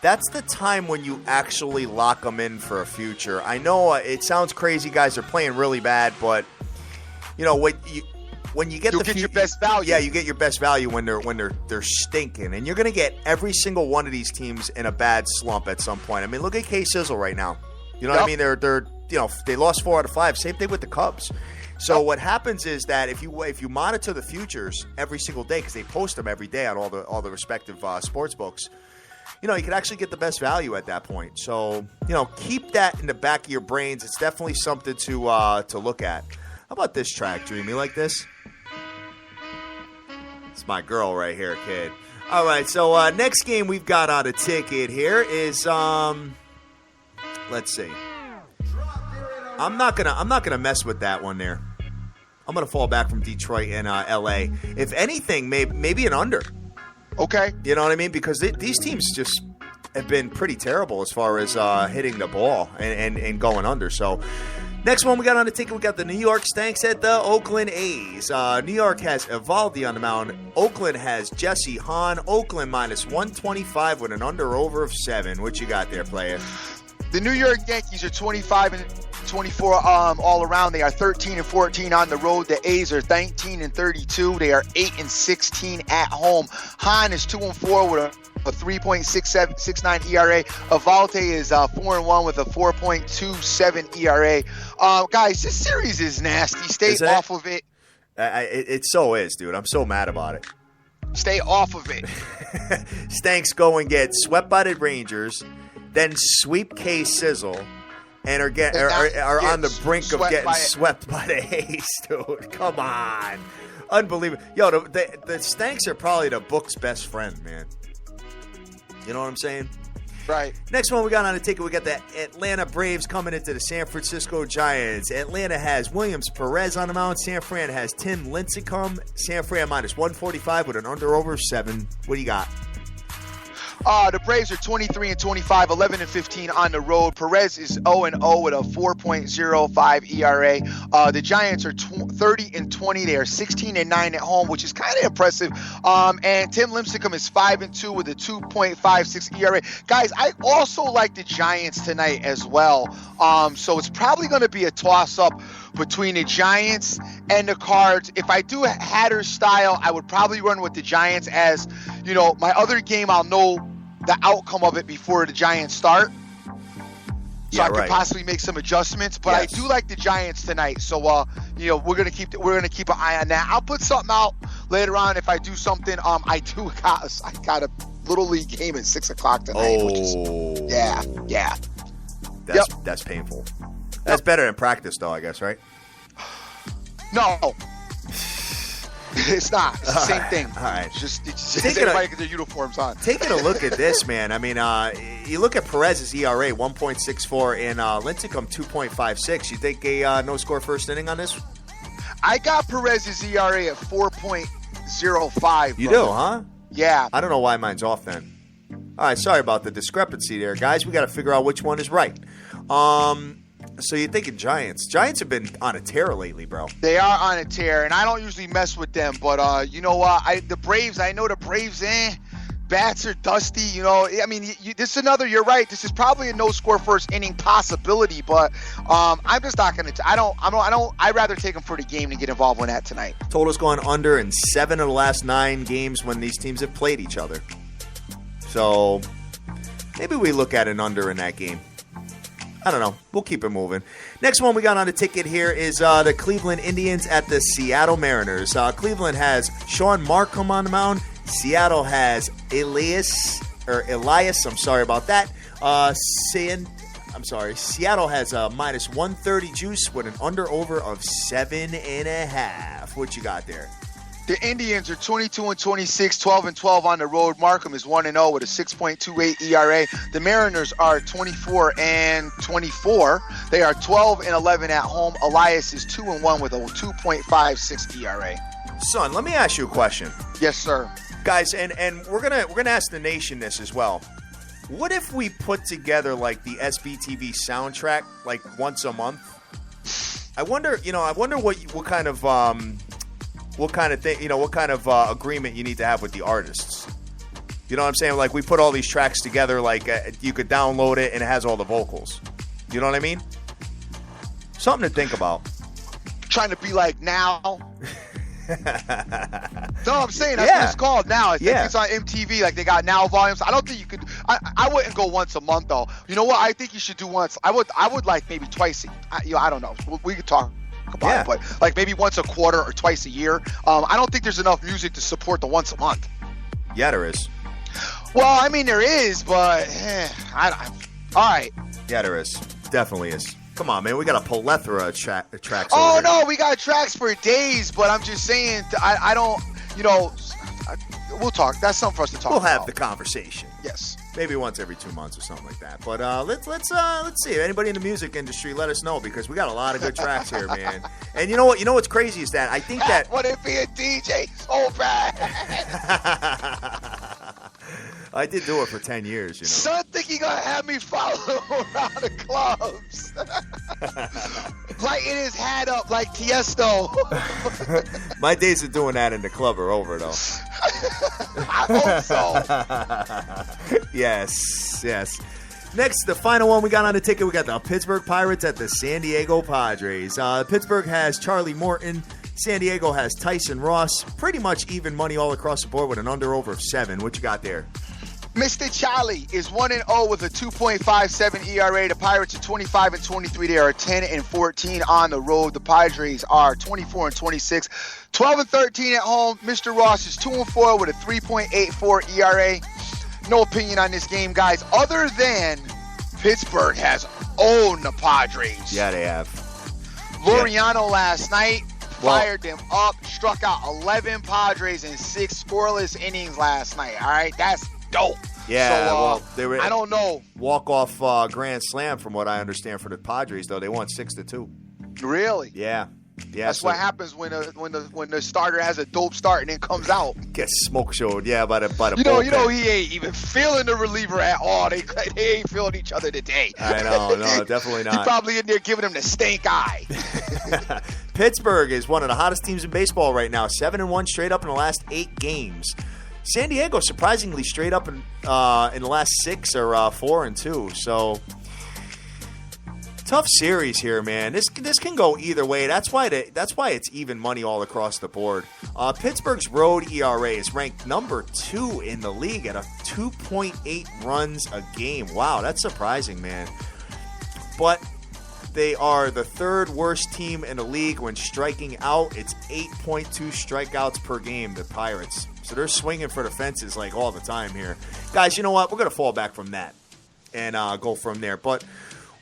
That's the time when you actually lock them in for a future. I know it sounds crazy, guys. They're playing really bad, but when you get your best value. Yeah, you get your best value when they're stinking, and you're going to get every single one of these teams in a bad slump at some point. I mean, look at K-Sizzle right now. You know what I mean? They're they lost 4 out of 5. Same thing with the Cubs. So what happens is that if you monitor the futures every single day, because they post them every day on all the respective sports books, you can actually get the best value at that point. So keep that in the back of your brains. It's definitely something to look at. How about this track, Dream? You like this? It's my girl right here, kid. All right, so next game we've got on a ticket here is let's see. I'm not gonna mess with that one there. I'm gonna fall back from Detroit and LA. If anything, maybe an under. Okay. You know what I mean? Because these teams just have been pretty terrible as far as hitting the ball and going under. So next one we got on the ticket, we got the New York Stanks at the Oakland A's. New York has Evaldi on the mound. Oakland has Jesse Hahn. Oakland minus 125 with an under-over of 7. What you got there, player? The New York Yankees are 25-24 all around. They are 13-14 on the road. The A's are 19-32. They are 8-16 at home. Hahn is 2-4 with a 3.69 ERA. Evaldi is 4-1 with a 4.27 ERA. Guys, this series is nasty. Stay off of it. It so is, dude. I'm so mad about it. Stay off of it. Stanks go and get swept by the Rangers, then sweep K-Sizzle, and are on the brink of getting swept by the A's, dude. Come on. Unbelievable. Yo, the Stanks are probably the book's best friend, man. You know what I'm saying? Right. Next one we got on the ticket, we got the Atlanta Braves coming into the San Francisco Giants. Atlanta has Williams Perez on the mound. San Fran has Tim Lincecum. San Fran minus 145 with an under-over 7. What do you got? The Braves are 23-25, 11-15 on the road. Perez is 0-0 with a 4.05 ERA. The Giants are 30-20. They are 16-9 at home, which is kind of impressive. And Tim Lincecum is 5-2 with a 2.56 ERA. Guys, I also like the Giants tonight as well. So it's probably going to be a toss-up between the Giants and the Cards. If I do Hatter style, I would probably run with the Giants as, my other game I'll know the outcome of it before the Giants start. So I could possibly make some adjustments, but yes. I do like the Giants tonight. So we're gonna keep an eye on that. I'll put something out later on if I do something. I got a little league game at 6:00 tonight. Which is, yeah. That's painful. That's better than practice, though, I guess, right? No. It's not. It's the same thing. All right. It's just everybody get their uniforms on. Taking a look at this, man. I mean, you look at Perez's ERA, 1.64, and Lincecum, 2.56. You think a no-score first inning on this? I got Perez's ERA at 4.05. You do, huh? Yeah. I don't know why mine's off then. All right, sorry about the discrepancy there, guys. We got to figure out which one is right. So you're thinking Giants. Giants have been on a tear lately, bro. They are on a tear, and I don't usually mess with them. But you know what? The Braves, I know the Braves, bats are dusty. You know, I mean, this is another. You're right. This is probably a no-score first inning possibility. But I'm just not going to. I don't. I'd rather take them for the game than get involved in that tonight. Total's gone under in 7 of the last 9 games when these teams have played each other. So maybe we look at an under in that game. I don't know. We'll keep it moving. Next one we got on the ticket here is the Cleveland Indians at the Seattle Mariners. Cleveland has Sean Markham on the mound. Seattle has Elias. I'm sorry about that. Seattle has a minus 130 juice with an under-over of 7.5. What you got there? The Indians are 22-26, 12-12 on the road. Markham is 1-0 with a 6.28 ERA. The Mariners are 24-24. They are 12-11 at home. Elias is 2-1 with a 2.56 ERA. Son, let me ask you a question. Yes, sir. Guys, and we're gonna ask the nation this as well. What if we put together like the SBTV soundtrack like once a month? I wonder what kind of agreement you need to have with the artists. You know what I'm saying? Like we put all these tracks together, like you could download it and it has all the vocals. You know what I mean? Something to think about. Trying to be like Now. No, I'm saying that's what it's called now. I think it's on MTV. Like they got Now volumes. I don't think you could. I wouldn't go once a month though. You know what? I think you should do once. I would like maybe twice. I don't know. We could talk about it, but like maybe once a quarter or twice a year. I don't think there's enough music to support the once a month. Yeah, there is. Well, I mean there is, but all right. Yeah, there is. Definitely is. Come on, man. We got a plethora of tracks. Oh, no. We got tracks for days, but I'm just saying, I don't, we'll talk. That's something for us to talk about. We'll have the conversation. Yes. Maybe once every 2 months or something like that. But let's see. Anybody in the music industry, let us know because we got a lot of good tracks here, man. And you know what? You know what's crazy is that I think that... Would it be a DJ so bad? I did do it for 10 years, Son think he gonna have me follow around the clubs. Lighting his hat up like Tiesto. My days of doing that in the club are over, though. I hope so. Yes. Next, the final one we got on the ticket, we got the Pittsburgh Pirates at the San Diego Padres. Pittsburgh has Charlie Morton. San Diego has Tyson Ross. Pretty much even money all across the board with an under-over of 7. What you got there? Mr. Charlie is 1-0 with a 2.57 ERA. The Pirates are 25-23. They are 10-14 on the road. The Padres are 24-26, 12-13 at home. Mr. Ross is 2-4 with a 3.84 ERA. No opinion on this game, guys, other than Pittsburgh has owned the Padres. Yeah, they have. Laureano last night fired them up, struck out 11 Padres in 6 scoreless innings last night. All right, that's dope. Yeah, so, they were. I don't know. Walk-off grand slam, from what I understand, for the Padres. Though they won 6-2. Really? Yeah. That's what happens when the starter has a dope start and then comes out. Gets smoke showed. Yeah, by the you know he ain't even feeling the reliever at all. They ain't feeling each other today. I know, no, definitely not. He's probably in there giving him the stink eye. Pittsburgh is one of the hottest teams in baseball right now. 7-1 straight up in the last 8 games. San Diego surprisingly straight up in the last 6 or 4-2. So tough series here, man. This can go either way. That's why it's even money all across the board. Pittsburgh's road ERA is ranked number 2 in the league at a 2.8 runs a game. Wow, that's surprising, man. But they are the 3rd worst team in the league when striking out. It's 8.2 strikeouts per game, the Pirates. So they're swinging for the fences like all the time here. Guys, you know what? We're going to fall back from that and go from there. But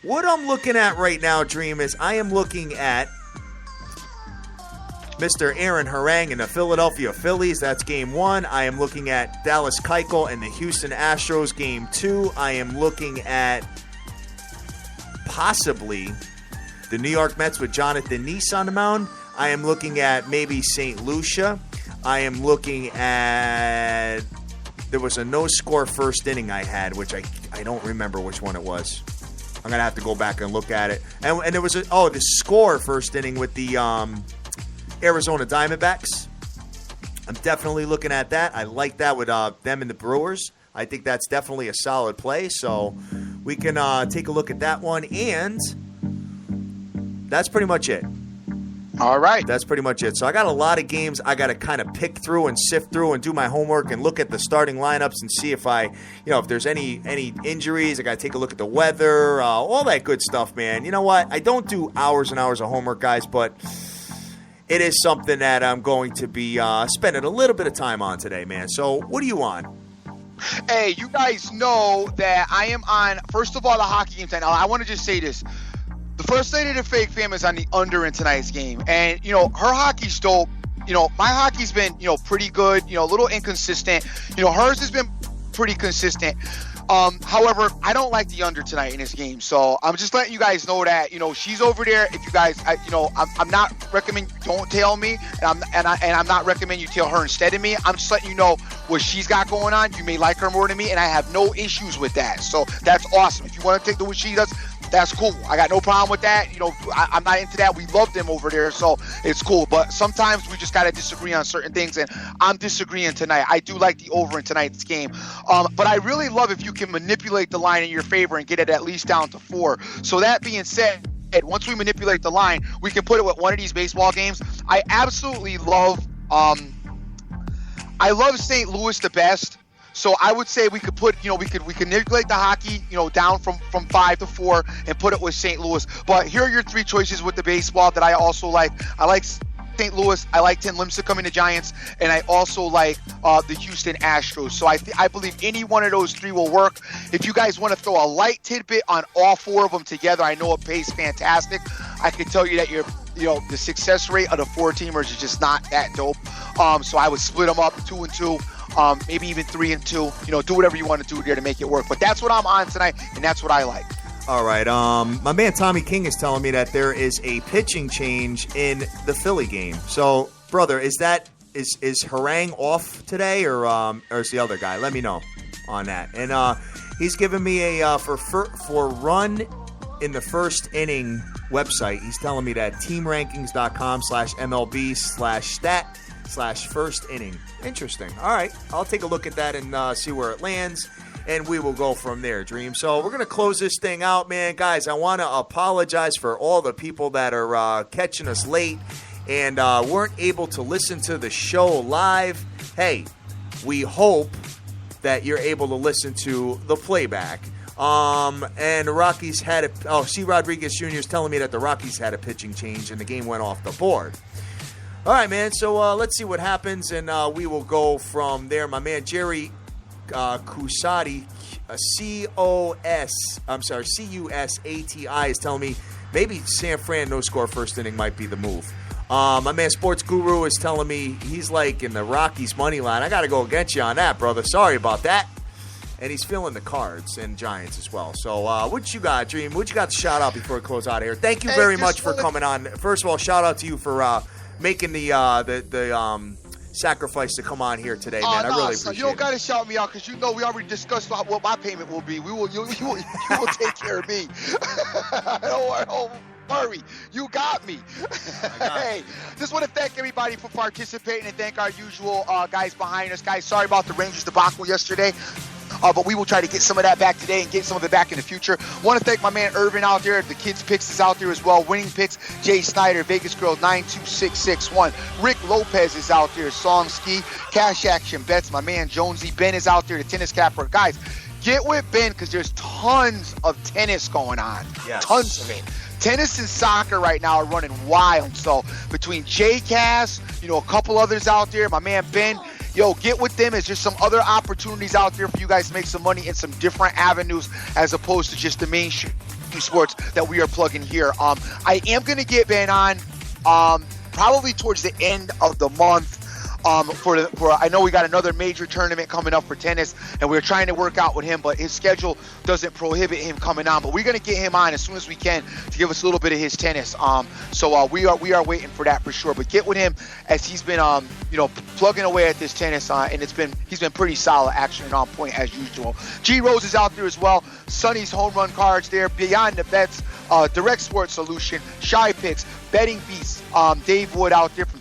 what I'm looking at right now, Dream, is I am looking at Mr. Aaron Harang and the Philadelphia Phillies. That's game 1. I am looking at Dallas Keuchel and the Houston Astros, game 2. I am looking at possibly the New York Mets with Jonathan Neese on the mound. I am looking at maybe St. Lucia. I am looking at, there was a no-score first inning I had, which I don't remember which one it was. I'm going to have to go back and look at it. And there was the score first inning with the Arizona Diamondbacks. I'm definitely looking at that. I like that with them and the Brewers. I think that's definitely a solid play. So we can take a look at that one. And that's pretty much it. All right. That's pretty much it. So I got a lot of games I got to kind of pick through and sift through and do my homework and look at the starting lineups and see if if there's any injuries. I got to take a look at the weather, all that good stuff, man. You know what? I don't do hours and hours of homework, guys, but it is something that I'm going to be spending a little bit of time on today, man. So what are you on? Hey, you guys know that I am on, first of all, the hockey game tonight. Now, I want to just say this. The first lady of the Fake Fam is on the under in tonight's game. And, her hockey's dope. My hockey's been, pretty good, a little inconsistent. Hers has been pretty consistent. However, I don't like the under tonight in this game. So I'm just letting you guys know that, she's over there. If you guys, I'm not recommending you don't tail me. And I'm not recommending you tail her instead of me. I'm just letting you know what she's got going on. You may like her more than me. And I have no issues with that. So that's awesome. If you want to take the what she does, that's cool. I got no problem with that. I'm not into that. We love them over there, so it's cool. But sometimes we just got to disagree on certain things, and I'm disagreeing tonight. I do like the over in tonight's game. But I really love if you can manipulate the line in your favor and get it at least down to 4. So that being said, once we manipulate the line, we can put it with one of these baseball games. I absolutely love St. Louis the best. So I would say we could put, we could manipulate the hockey, down from 5 to 4 and put it with St. Louis. But here are your 3 choices with the baseball that I also like. I like St. Louis. I like Tim Lincecum coming to Giants, and I also like the Houston Astros. So I believe any one of those 3 will work. If you guys want to throw a light tidbit on all 4 of them together, I know it pays fantastic. I can tell you that the success rate of the 4-teamers is just not that dope. So I would split them up 2 and 2. Maybe even 3 and 2. Do whatever you want to do there to make it work. But that's what I'm on tonight, and that's what I like. All right. My man Tommy King is telling me that there is a pitching change in the Philly game. So, brother, is Harang off today, or is the other guy? Let me know on that. And he's giving me a for run in the first inning website. He's telling me that teamrankings.com/MLB/stat/first inning. Interesting. All right. I'll take a look at that and see where it lands, and we will go from there, Dream. So we're going to close this thing out, man. Guys, I want to apologize for all the people that are catching us late and weren't able to listen to the show live. Hey, we hope that you're able to listen to the playback. And the Rockies had C. Rodriguez Jr. is telling me that the Rockies had a pitching change and the game went off the board. All right, man. So let's see what happens, and we will go from there. My man Jerry Cusati, Cusati is telling me maybe San Fran no score first inning might be the move. My man Sports Guru is telling me he's like in the Rockies money line. I got to go against you on that, brother. Sorry about that. And he's feeling the Cards and Giants as well. So what you got, Dream? What you got to shout out before we close out here? Thank you very much for coming on. First of all, shout out to you for making the sacrifice to come on here today, man. I really appreciate it. You don't got to shout me out because we already discussed what my payment will be. You will take care of me. Don't worry. You got me. Hey, just want to thank everybody for participating and thank our usual guys behind us. Guys, sorry about the Rangers debacle yesterday. But we will try to get some of that back today and get some of it back in the future. Want to thank my man Irvin out there. The Kids Picks is out there as well. Winning Picks, Jay Snyder, Vegas Girl 92661. Rick Lopez is out there. Song Ski, Cash Action Bets. My man Jonesy Ben is out there. The Tennis Capper. Guys, get with Ben because there's tons of tennis going on. Yes. Tons of it. Tennis and soccer right now are running wild. So between J-Cast, a couple others out there, my man Ben, get with them. Is there some other opportunities out there for you guys to make some money in some different avenues as opposed to just the mainstream sports that we are plugging here? I am going to get Ben on probably towards the end of the month For I know we got another major tournament coming up for tennis, and we're trying to work out with him, but his schedule doesn't prohibit him coming on. But we're going to get him on as soon as we can to give us a little bit of his tennis. So we are waiting for that for sure. But get with him as he's been plugging away at this tennis, and he's been pretty solid, actually, and on point as usual. G Rose is out there as well. Sonny's home run cards there. Beyond the Bets, Direct Sports Solution, Shy Picks, Betting Beasts, Dave Wood out there from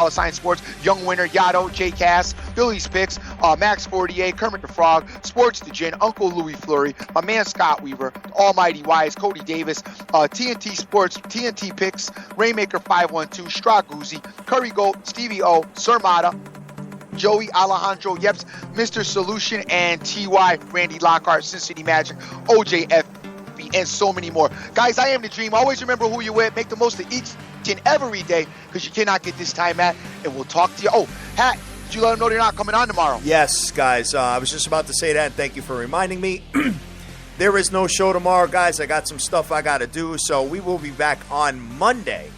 Science Sports, Young Winner, Yado, J Cass, Billy's Picks, Max 48, Kermit the Frog, Sports the Gin, Uncle Louis Fleury, my man Scott Weaver, Almighty Wise, Cody Davis, TNT Sports, TNT Picks, Rainmaker 512, Straguzzi, Curry Goat, Stevie O, Sir Mata, Joey Alejandro Yeps, Mr. Solution, and T.Y. Randy Lockhart, Sin City Magic, OJF, and so many more. Guys, I am the Dream. Always remember who you're with. Make the most of each and every day, because you cannot get this time at, and we'll talk to you. Oh, Hat, did you let them know they're not coming on tomorrow? Yes, guys. I was just about to say that, and thank you for reminding me. There is no show tomorrow, guys. I got some stuff I got to do, so we will be back on Monday.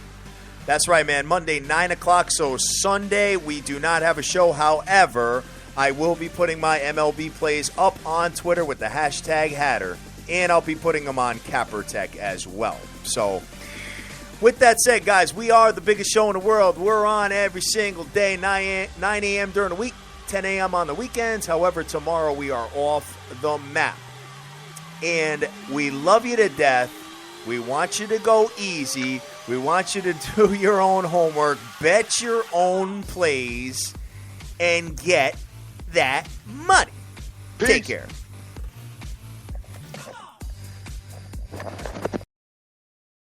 That's right, man. Monday, 9 o'clock. So Sunday, we do not have a show. However, I will be putting my MLB plays up on Twitter with the hashtag Hatter, and I'll be putting them on Capper Tech as well. So with that said, guys, we are the biggest show in the world. We're on every single day, 9 a.m. during the week, 10 a.m. on the weekends. However, tomorrow we are off the map. And we love you to death. We want you to go easy. We want you to do your own homework, bet your own plays, and get that money. Peace. Take care.